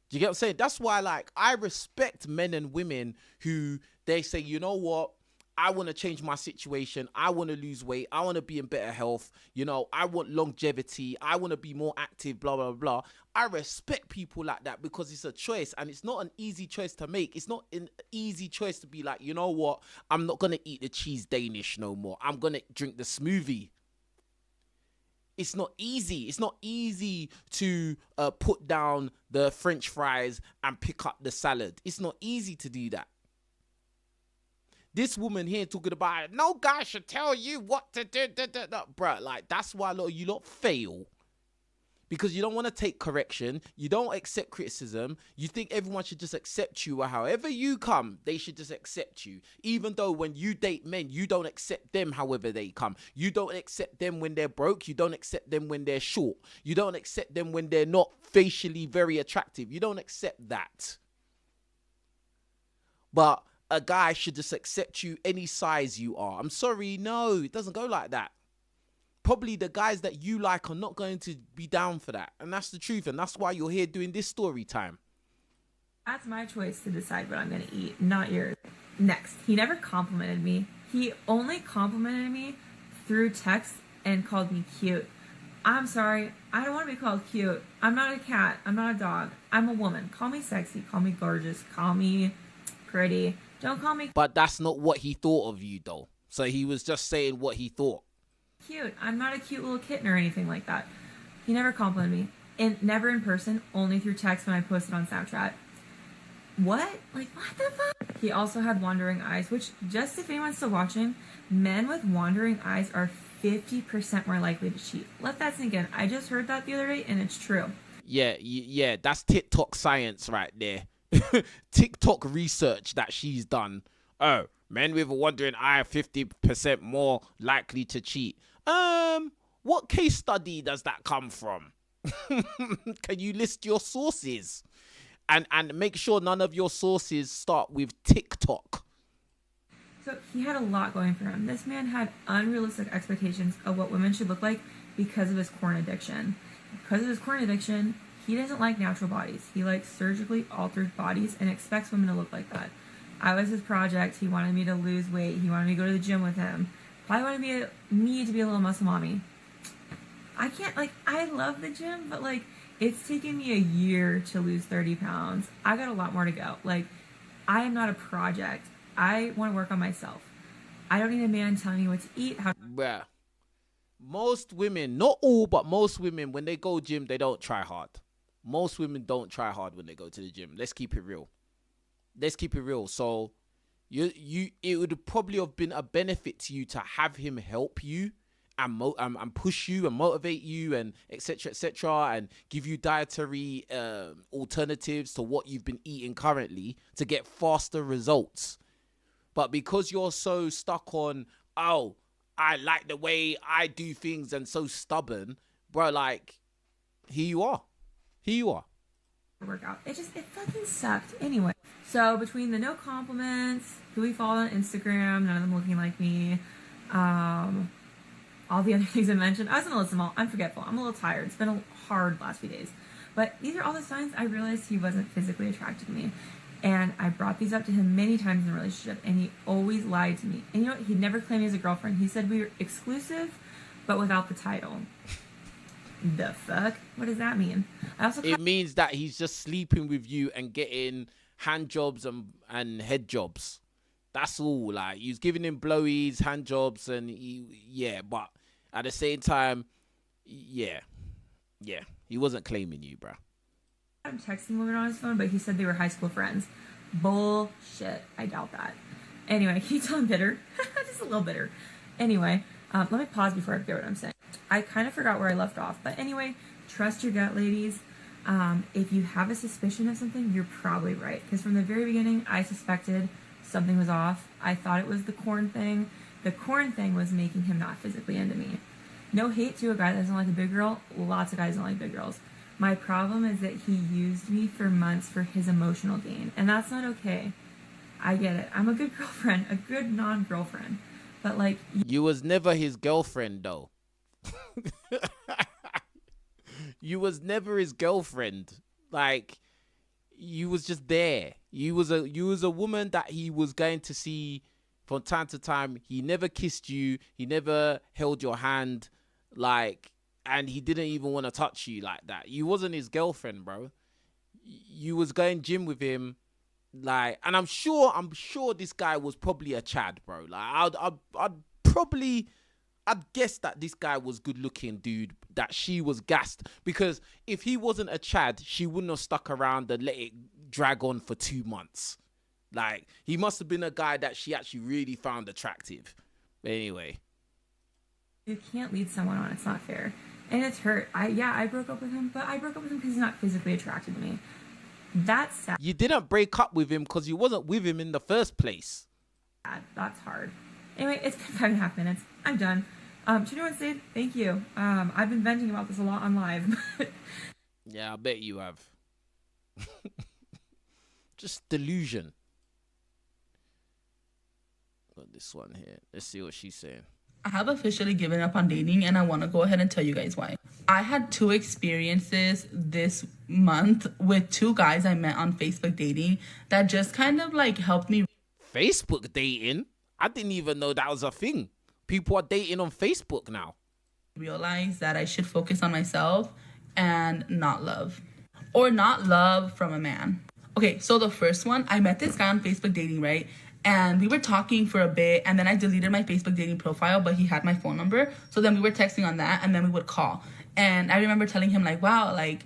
do you get what I'm saying? That's why, like, I respect men and women who they say, you know what? I want to change my situation. I want to lose weight. I want to be in better health. You know, I want longevity. I want to be more active, blah, blah, blah. I respect people like that because it's a choice and it's not an easy choice to make. It's not an easy choice to be like, you know what? I'm not going to eat the cheese Danish no more. I'm going to drink the smoothie. It's not easy. It's not easy to put down the French fries and pick up the salad. It's not easy to do that. This woman here talking about, no guy should tell you what to do. Bruh, like, that's why a lot of you lot fail. Because you don't want to take correction. You don't accept criticism. You think everyone should just accept you or however you come, they should just accept you. Even though when you date men, you don't accept them however they come. You don't accept them when they're broke. You don't accept them when they're short. You don't accept them when they're not facially very attractive. You don't accept that. But a guy should just accept you any size you are. I'm sorry, no, it doesn't go like that. Probably the guys that you like are not going to be down for that. And that's the truth. And that's why you're here doing this story time. That's my choice to decide what I'm going to eat, not yours. Next, he never complimented me. He only complimented me through text and called me cute. I'm sorry, I don't want to be called cute. I'm not a cat. I'm not a dog. I'm a woman. Call me sexy. Call me gorgeous. Call me pretty. Don't call me... But that's not what he thought of you, though. So he was just saying what he thought. Cute. I'm not a cute little kitten or anything like that. He never complimented me. and never in person, only through text when I posted on Snapchat. What? Like, what the fuck? He also had wandering eyes, which, just if anyone's still watching, men with wandering eyes are 50% more likely to cheat. Let that sink in. I just heard that the other day, and it's true. Yeah, that's TikTok science right there. TikTok research that she's done. Oh, men with a wandering eye are 50% more likely to cheat. What case study does that come from? Can you list your sources? And make sure none of your sources start with TikTok. So he had a lot going for him. This man had unrealistic expectations of what women should look like because of his corn addiction. Because of his corn addiction, he doesn't like natural bodies. He likes surgically altered bodies and expects women to look like that. I was his project. He wanted me to lose weight. He wanted me to go to the gym with him. Probably wanted me to be a little muscle mommy. I can't, like, I love the gym, but, like, it's taken me a year to lose 30 pounds. I got a lot more to go. Like, I am not a project. I want to work on myself. I don't need a man telling me what to eat. Bruh. Most women, not all, but most women, when they go gym, they don't try hard. Most women don't try hard when they go to the gym. Let's keep it real. So, it would probably have been a benefit to you to have him help you and push you and motivate you and etc., and give you dietary alternatives to what you've been eating currently to get faster results. But because you're so stuck on, oh, I like the way I do things and so stubborn, bro, like, here you are. Workout. It fucking sucked. Anyway, so between the no compliments, who we follow on Instagram, none of them looking like me, all the other things I mentioned, I was gonna list them all. I'm forgetful. I'm a little tired. It's been a hard last few days. But these are all the signs I realized he wasn't physically attracted to me. And I brought these up to him many times in the relationship, and he always lied to me. And you know what? He never claimed me as a girlfriend. He said we were exclusive, but without the title. The fuck? What does that mean? It means that he's just sleeping with you and getting hand jobs and head jobs. That's all. Like, he's giving him blowies, hand jobs, and but at the same time, yeah, he wasn't claiming you, bro. I'm texting women on his phone, but he said they were high school friends. Bullshit. I doubt that. Anyway, can you tell I'm bitter? Just a little bitter. Anyway, let me pause before I forget what I'm saying. I kind of forgot where I left off. But anyway, trust your gut, ladies. If you have a suspicion of something, you're probably right. Because from the very beginning, I suspected something was off. I thought it was the corn thing. The corn thing was making him not physically into me. No hate to a guy that doesn't like a big girl. Lots of guys don't like big girls. My problem is that he used me for months for his emotional gain. And that's not okay. I get it. I'm a good girlfriend. A good non-girlfriend. But, like... You was never his girlfriend, though. You was never his girlfriend. Like, you was just there. You was a woman that he was going to see from time to time. He never kissed you. He never held your hand. Like... And he didn't even want to touch you like that. You wasn't his girlfriend, bro. You was going gym with him, like, and I'm sure this guy was probably a Chad, bro. Like, I'd guess that this guy was good looking, dude. That she was gassed, because if he wasn't a Chad, she wouldn't have stuck around and let it drag on for 2 months. Like, he must have been a guy that she actually really found attractive. But anyway, you can't lead someone on. It's not fair. And it's hurt. I broke up with him, but I broke up with him because he's not physically attracted to me. That's sad. You didn't break up with him because you wasn't with him in the first place. That's hard. Anyway, it's been 5.5 minutes. I'm done. To anyone say thank you. I've been venting about this a lot on live. Yeah, I bet you have. Just delusion. Got this one here. Let's see what she's saying. I have officially given up on dating, and I want to go ahead and tell you guys why. I had 2 experiences this month with 2 guys I met on Facebook dating that just kind of like helped me. Facebook dating? I didn't even know that was a thing. People are dating on Facebook now. Realize that I should focus on myself and not love. Or not love from a man. Okay, so the first one, I met this guy on Facebook dating, right? And we were talking for a bit, and then I deleted my Facebook dating profile, but he had my phone number. So then we were texting on that, and then we would call. And I remember telling him like, wow, like,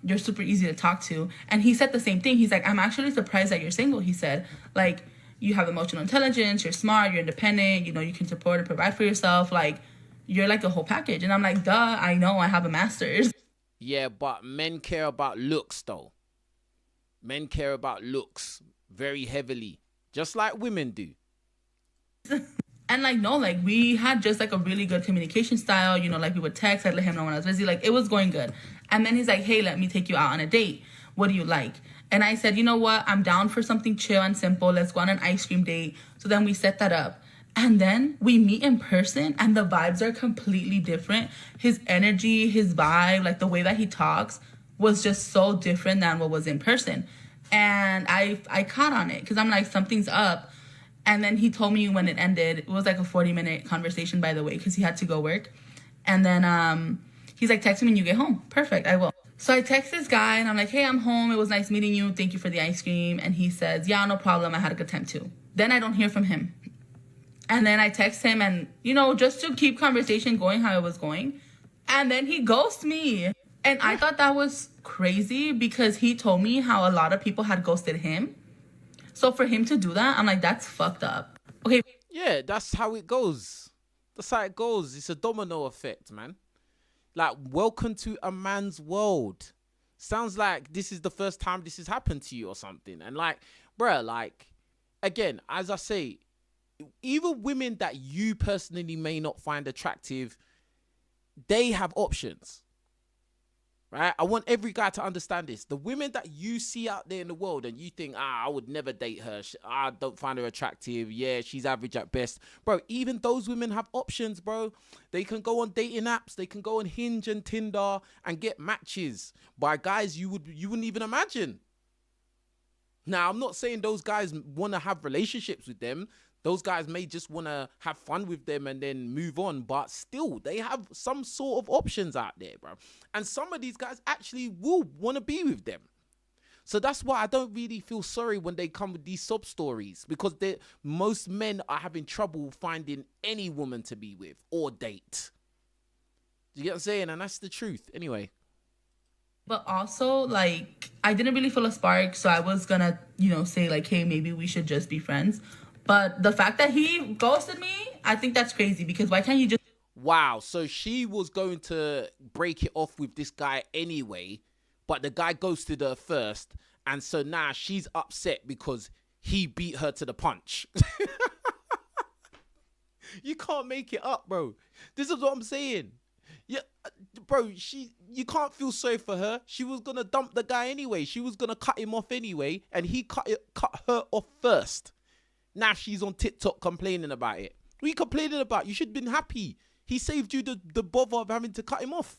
you're super easy to talk to. And he said the same thing. He's like, I'm actually surprised that you're single. He said, like, you have emotional intelligence, you're smart, you're independent, you know, you can support and provide for yourself. Like, you're like the whole package. And I'm like, duh, I know, I have a master's. Yeah, but men care about looks, though. Men care about looks very heavily, just like women do. And like, no, like, we had just like a really good communication style, you know, like we would text, I'd let him know when I was busy, like it was going good. And then he's like, hey, let me take you out on a date. What do you like? And I said, you know what? I'm down for something chill and simple. Let's go on an ice cream date. So then we set that up. And then we meet in person and the vibes are completely different. His energy, his vibe, like the way that he talks was just so different than what was in person. And I caught on it because I'm like, something's up. And then he told me when it ended, it was like a 40-minute conversation, by the way, because he had to go work. And then he's like, text me when you get home. Perfect, I will. So I text this guy and I'm like, hey, I'm home. It was nice meeting you. Thank you for the ice cream. And he says, yeah, no problem. I had a good time too. Then I don't hear from him. And then I text him and, you know, just to keep conversation going how it was going. And then he ghosts me. And I thought that was crazy because he told me how a lot of people had ghosted him. So for him to do that, I'm like, that's fucked up. Okay. Yeah, that's how it goes. That's how it goes. It's a domino effect, man. Like, welcome to a man's world. Sounds like this is the first time this has happened to you or something. And like, bruh, like, again, as I say, even women that you personally may not find attractive, they have options. Right? I want every guy to understand this. The women that you see out there in the world and you think, I would never date her. I don't find her attractive. Yeah, she's average at best. Bro, even those women have options, bro. They can go on dating apps. They can go on Hinge and Tinder and get matches by guys you wouldn't even imagine. Now, I'm not saying those guys want to have relationships with them. Those guys may just want to have fun with them and then move on. But still, they have some sort of options out there, bro. And some of these guys actually will want to be with them. So that's why I don't really feel sorry when they come with these sob stories. Because most men are having trouble finding any woman to be with or date. Do you get what I'm saying? And that's the truth. Anyway. But also, like, I didn't really feel a spark. So I was going to, you know, say, like, hey, maybe we should just be friends. But the fact that he ghosted me, I think that's crazy because why can't you just... Wow, so she was going to break it off with this guy anyway, but the guy ghosted her first, and so now she's upset because he beat her to the punch. You can't make it up, bro. This is what I'm saying. Yeah, bro, you can't feel sorry for her. She was going to dump the guy anyway. She was going to cut him off anyway, and he cut her off first. Now she's on TikTok complaining about it. What are you complaining about? You should have been happy. He saved you the bother of having to cut him off.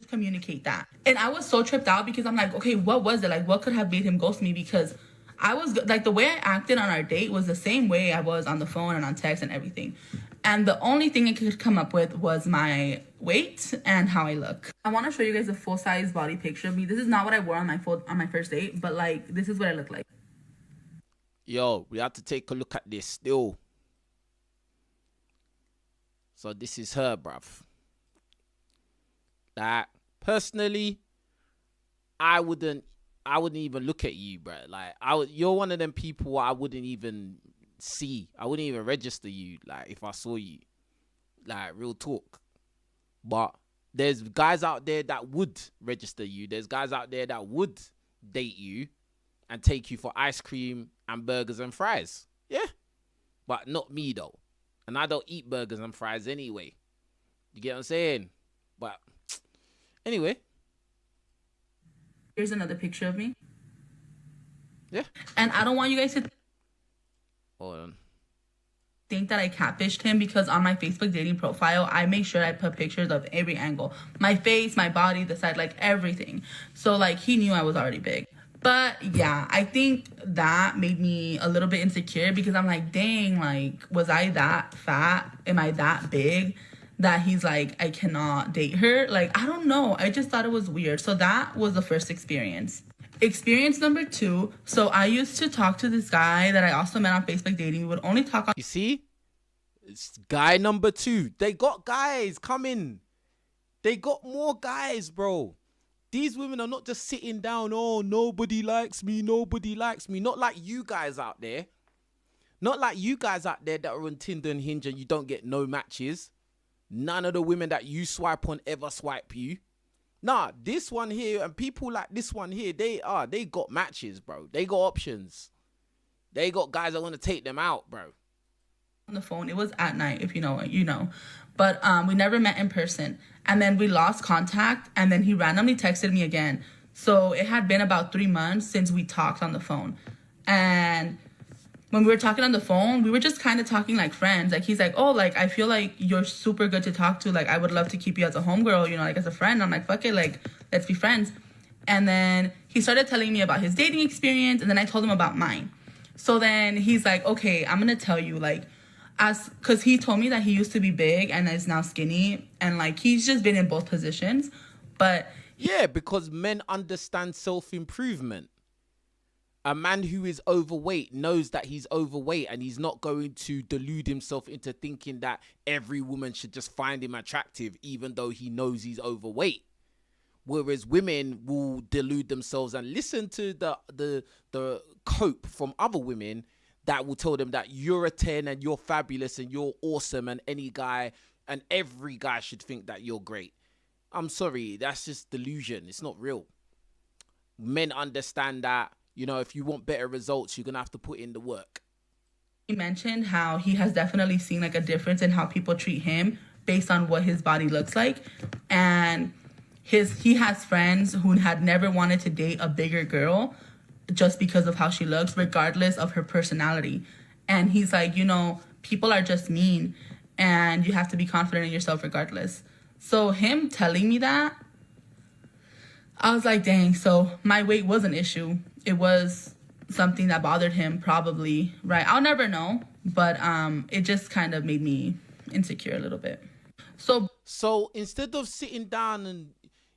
Communicate that. And I was so tripped out because I'm like, okay, what was it? Like, what could have made him ghost me? Because I was, like, the way I acted on our date was the same way I was on the phone and on text and everything. And the only thing I could come up with was my weight and how I look. I want to show you guys a full-size body picture of me. This is not what I wore on my first date, but, like, this is what I look like. Yo, we have to take a look at this still. So this is her, bruv. Like, personally, I wouldn't even look at you, bruh. Like, you're one of them people I wouldn't even see. I wouldn't even register you, like, if I saw you. Like, real talk. But there's guys out there that would register you. There's guys out there that would date you and take you for ice cream and burgers and fries. Yeah. But not me, though. And I don't eat burgers and fries anyway. You get what I'm saying? But anyway. Here's another picture of me. Yeah. And I don't want you guys to Hold on. think that I catfished him because on my Facebook dating profile, I make sure I put pictures of every angle. My face, my body, the side, like everything. So, like, he knew I was already big. But yeah, I think that made me a little bit insecure because I'm like, dang, like, was I that fat? Am I that big that he's like, I cannot date her? Like, I don't know. I just thought it was weird. So that was the first experience. Experience number 2. So I used to talk to this guy that I also met on Facebook dating. We would only talk on... You see? It's guy number 2. They got guys coming. They got more guys, bro. These women are not just sitting down, oh, nobody likes me, nobody likes me. Not like you guys out there. Not like you guys out there that are on Tinder and Hinge and you don't get no matches. None of the women that you swipe on ever swipe you. Nah, this one here and people like this one here, they got matches, bro. They got options. They got guys that want to take them out, bro. On the phone, it was at night, if you know, you know. But we never met in person. And then we lost contact, and then he randomly texted me again. So it had been about 3 months since we talked on the phone. And when we were talking on the phone, we were just kind of talking like friends. Like, he's like, oh, like, I feel like you're super good to talk to. Like, I would love to keep you as a homegirl, you know, like, as a friend. I'm like, fuck it, like, let's be friends. And then he started telling me about his dating experience, and then I told him about mine. So then he's like, okay, I'm going to tell you, like, because he told me that he used to be big and is now skinny. And, like, he's just been in both positions. But yeah, because men understand self-improvement. A man who is overweight knows that he's overweight and he's not going to delude himself into thinking that every woman should just find him attractive even though he knows he's overweight. Whereas women will delude themselves and listen to the cope from other women that will tell them that you're a 10 and you're fabulous and you're awesome and any guy and every guy should think that you're great. I'm sorry, that's just delusion. It's not real. Men understand that, you know, if you want better results, you're going to have to put in the work. He mentioned how he has definitely seen like a difference in how people treat him based on what his body looks like. And he has friends who had never wanted to date a bigger girl just because of how she looks, regardless of her personality. And he's like, you know, people are just mean and you have to be confident in yourself regardless. So him telling me that, I was like, dang, so my weight was an issue. It was something that bothered him probably, right? I'll never know, but it just kind of made me insecure a little bit. So instead of sitting down and,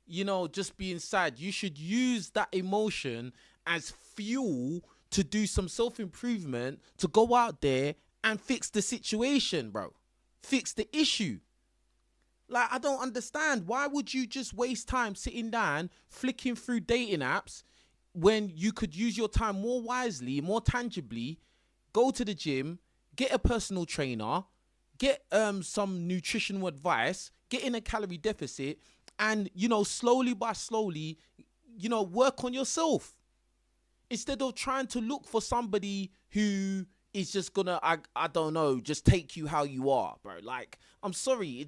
you know, just being sad, you should use that emotion as fuel to do some self-improvement, to go out there and fix the situation, bro. Fix the issue. Like, I don't understand. Why would you just waste time sitting down, flicking through dating apps when you could use your time more wisely, more tangibly, go to the gym, get a personal trainer, get some nutritional advice, get in a calorie deficit, and, you know, slowly by slowly, you know, work on yourself. Instead of trying to look for somebody who is just gonna, I don't know, just take you how you are, bro. Like, I'm sorry,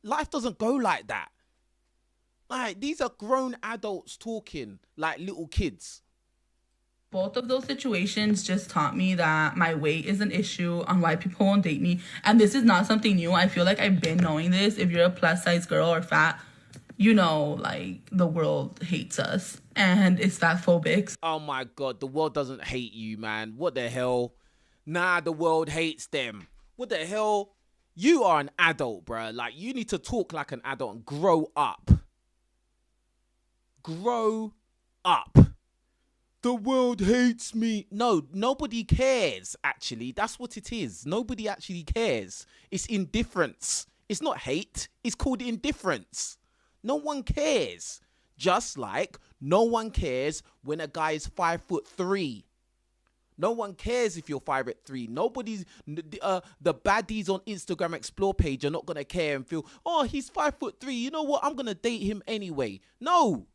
life doesn't go like that. Like, these are grown adults talking like little kids. Both of those situations just taught me that my weight is an issue on why people won't date me. And this is not something new. I feel like I've been knowing this. If you're a plus size girl or fat, you know, like, the world hates us and it's fat phobic. Oh my God, the world doesn't hate you, man. What the hell? Nah, the world hates them. What the hell? You are an adult, bro. Like, you need to talk like an adult and grow up. Grow up. The world hates me. No, nobody cares, actually. That's what it is. Nobody actually cares. It's indifference. It's not hate. It's called indifference. No one cares. Just like no one cares when a guy is 5'3". No one cares if you're 5'3". Nobody's the baddies on Instagram Explore page are not gonna care and feel, oh, he's 5'3". You know what? I'm gonna date him anyway. No,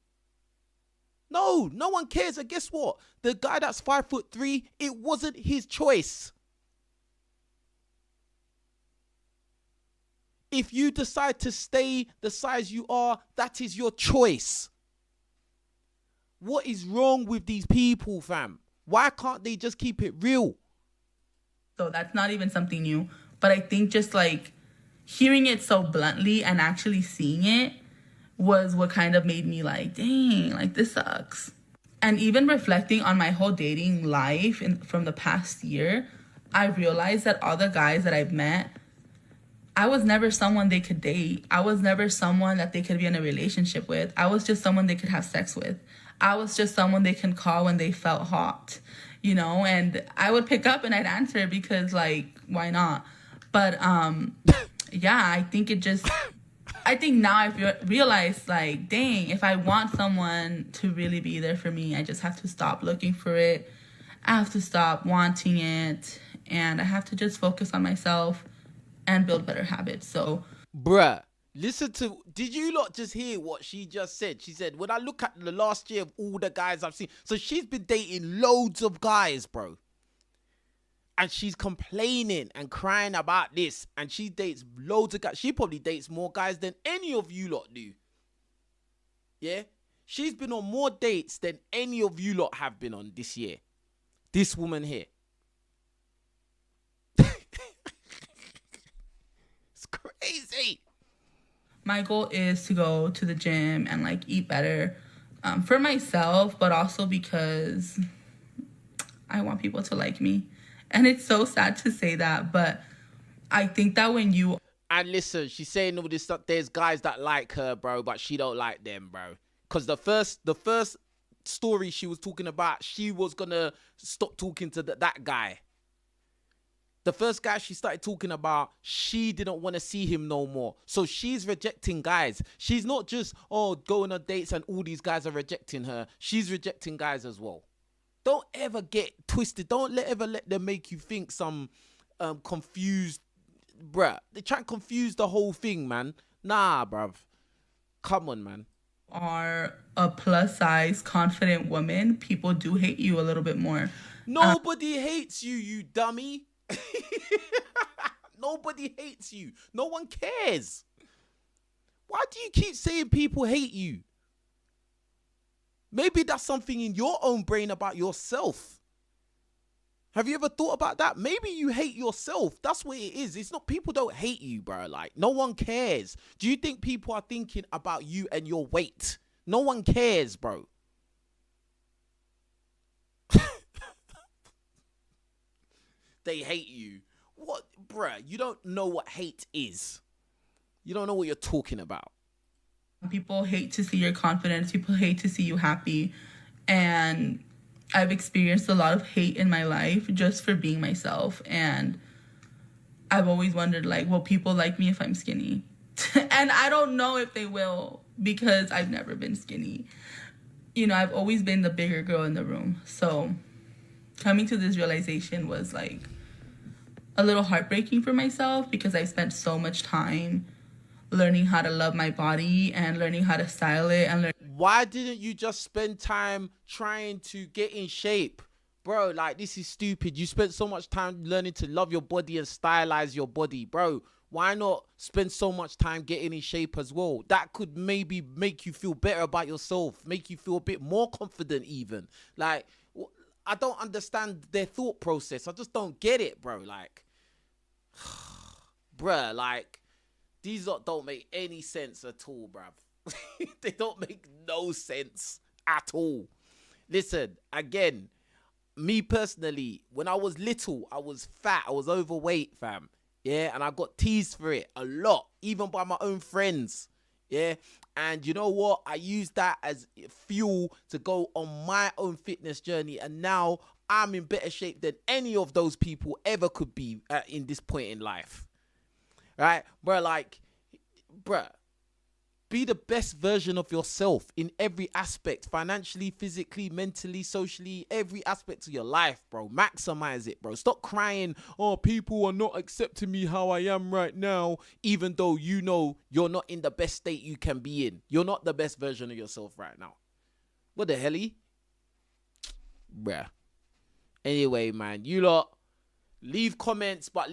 no one cares. And guess what? The guy that's 5'3", it wasn't his choice. If you decide to stay the size you are, that is your choice. What is wrong with these people, fam? Why can't they just keep it real? So that's not even something new. But I think just like hearing it so bluntly and actually seeing it was what kind of made me like, dang, like, this sucks. And even reflecting on my whole dating life from the past year, I realized that all the guys that I've met, I was never someone they could date. I was never someone that they could be in a relationship with. I was just someone they could have sex with. I was just someone they can call when they felt hot, you know? And I would pick up and I'd answer because, like, why not? But, yeah, I think it just... I think now I've realized, like, dang, if I want someone to really be there for me, I just have to stop looking for it. I have to stop wanting it. And I have to just focus on myself and build better habits. So, bruh, listen to, did you lot just hear what she just said? She said, when I look at the last year of all the guys I've seen, so she's been dating loads of guys, bro. And she's complaining and crying about this. And she dates loads of guys. She probably dates more guys than any of you lot do. Yeah? She's been on more dates than any of you lot have been on this year. This woman here. It's crazy. my goal is to go to the gym and like eat better for myself, but also because I want people to like me. And it's so sad to say that, but I think that when you... And listen, she's saying all this stuff. There's guys that like her, bro, but she don't like them, bro. Because the first story she was talking about, she was gonna stop talking to that guy. The first guy she started talking about, she didn't want to see him no more. So she's rejecting guys. She's not just, going on dates and all these guys are rejecting her. She's rejecting guys as well. Don't ever get twisted. Don't ever let them make you think some confused, bruh. They try and confuse the whole thing, man. Nah, bruv. Come on, man. Are a plus size confident woman, people do hate you a little bit more. Nobody hates you, you dummy. Nobody hates you. No one cares. Why do you keep saying people hate you? Maybe that's something in your own brain about yourself. Have you ever thought about that? Maybe you hate yourself. That's what it is. It's not, people don't hate you, bro. Like, no one cares. Do you think people are thinking about you and your weight? No one cares, bro. They hate you. What, bruh? You don't know what hate is. You don't know what you're talking about. People hate to see your confidence. People hate to see you happy. And I've experienced a lot of hate in my life just for being myself. And I've always wondered, like, will people like me if I'm skinny? And I don't know if they will, because I've never been skinny. You know, I've always been the bigger girl in the room. So coming to this realization was like a little heartbreaking for myself, because I spent so much time learning how to love my body and learning how to style it. And why didn't you just spend time trying to get in shape? Bro, like, this is stupid. You spent so much time learning to love your body and stylize your body. Bro, why not spend so much time getting in shape as well? That could maybe make you feel better about yourself, make you feel a bit more confident even. Like, I don't understand their thought process. I just don't get it, bro. Like, bruh, like, these don't make any sense at all, bruv. They don't make no sense at all. Listen, again, me personally, when I was little, I was fat, I was overweight, fam. Yeah, and I got teased for it a lot, even by my own friends. Yeah, and you know what? I used that as fuel to go on my own fitness journey, and now I'm in better shape than any of those people ever could be in this point in life. Right? Bro, like, bruh, be the best version of yourself in every aspect, financially, physically, mentally, socially, every aspect of your life, bro. Maximize it, bro. Stop crying, people are not accepting me how I am right now, even though you know you're not in the best state you can be in. You're not the best version of yourself right now. What the helly? Bruh. Anyway, man, you lot, leave comments, but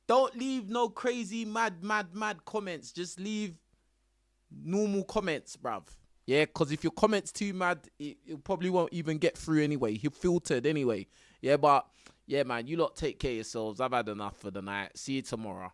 don't leave no crazy, mad comments. Just leave normal comments, bruv. Yeah, because if your comment's too mad, it probably won't even get through anyway. He'll filtered anyway. Yeah, but yeah, man, you lot take care of yourselves. I've had enough for the night. See you tomorrow.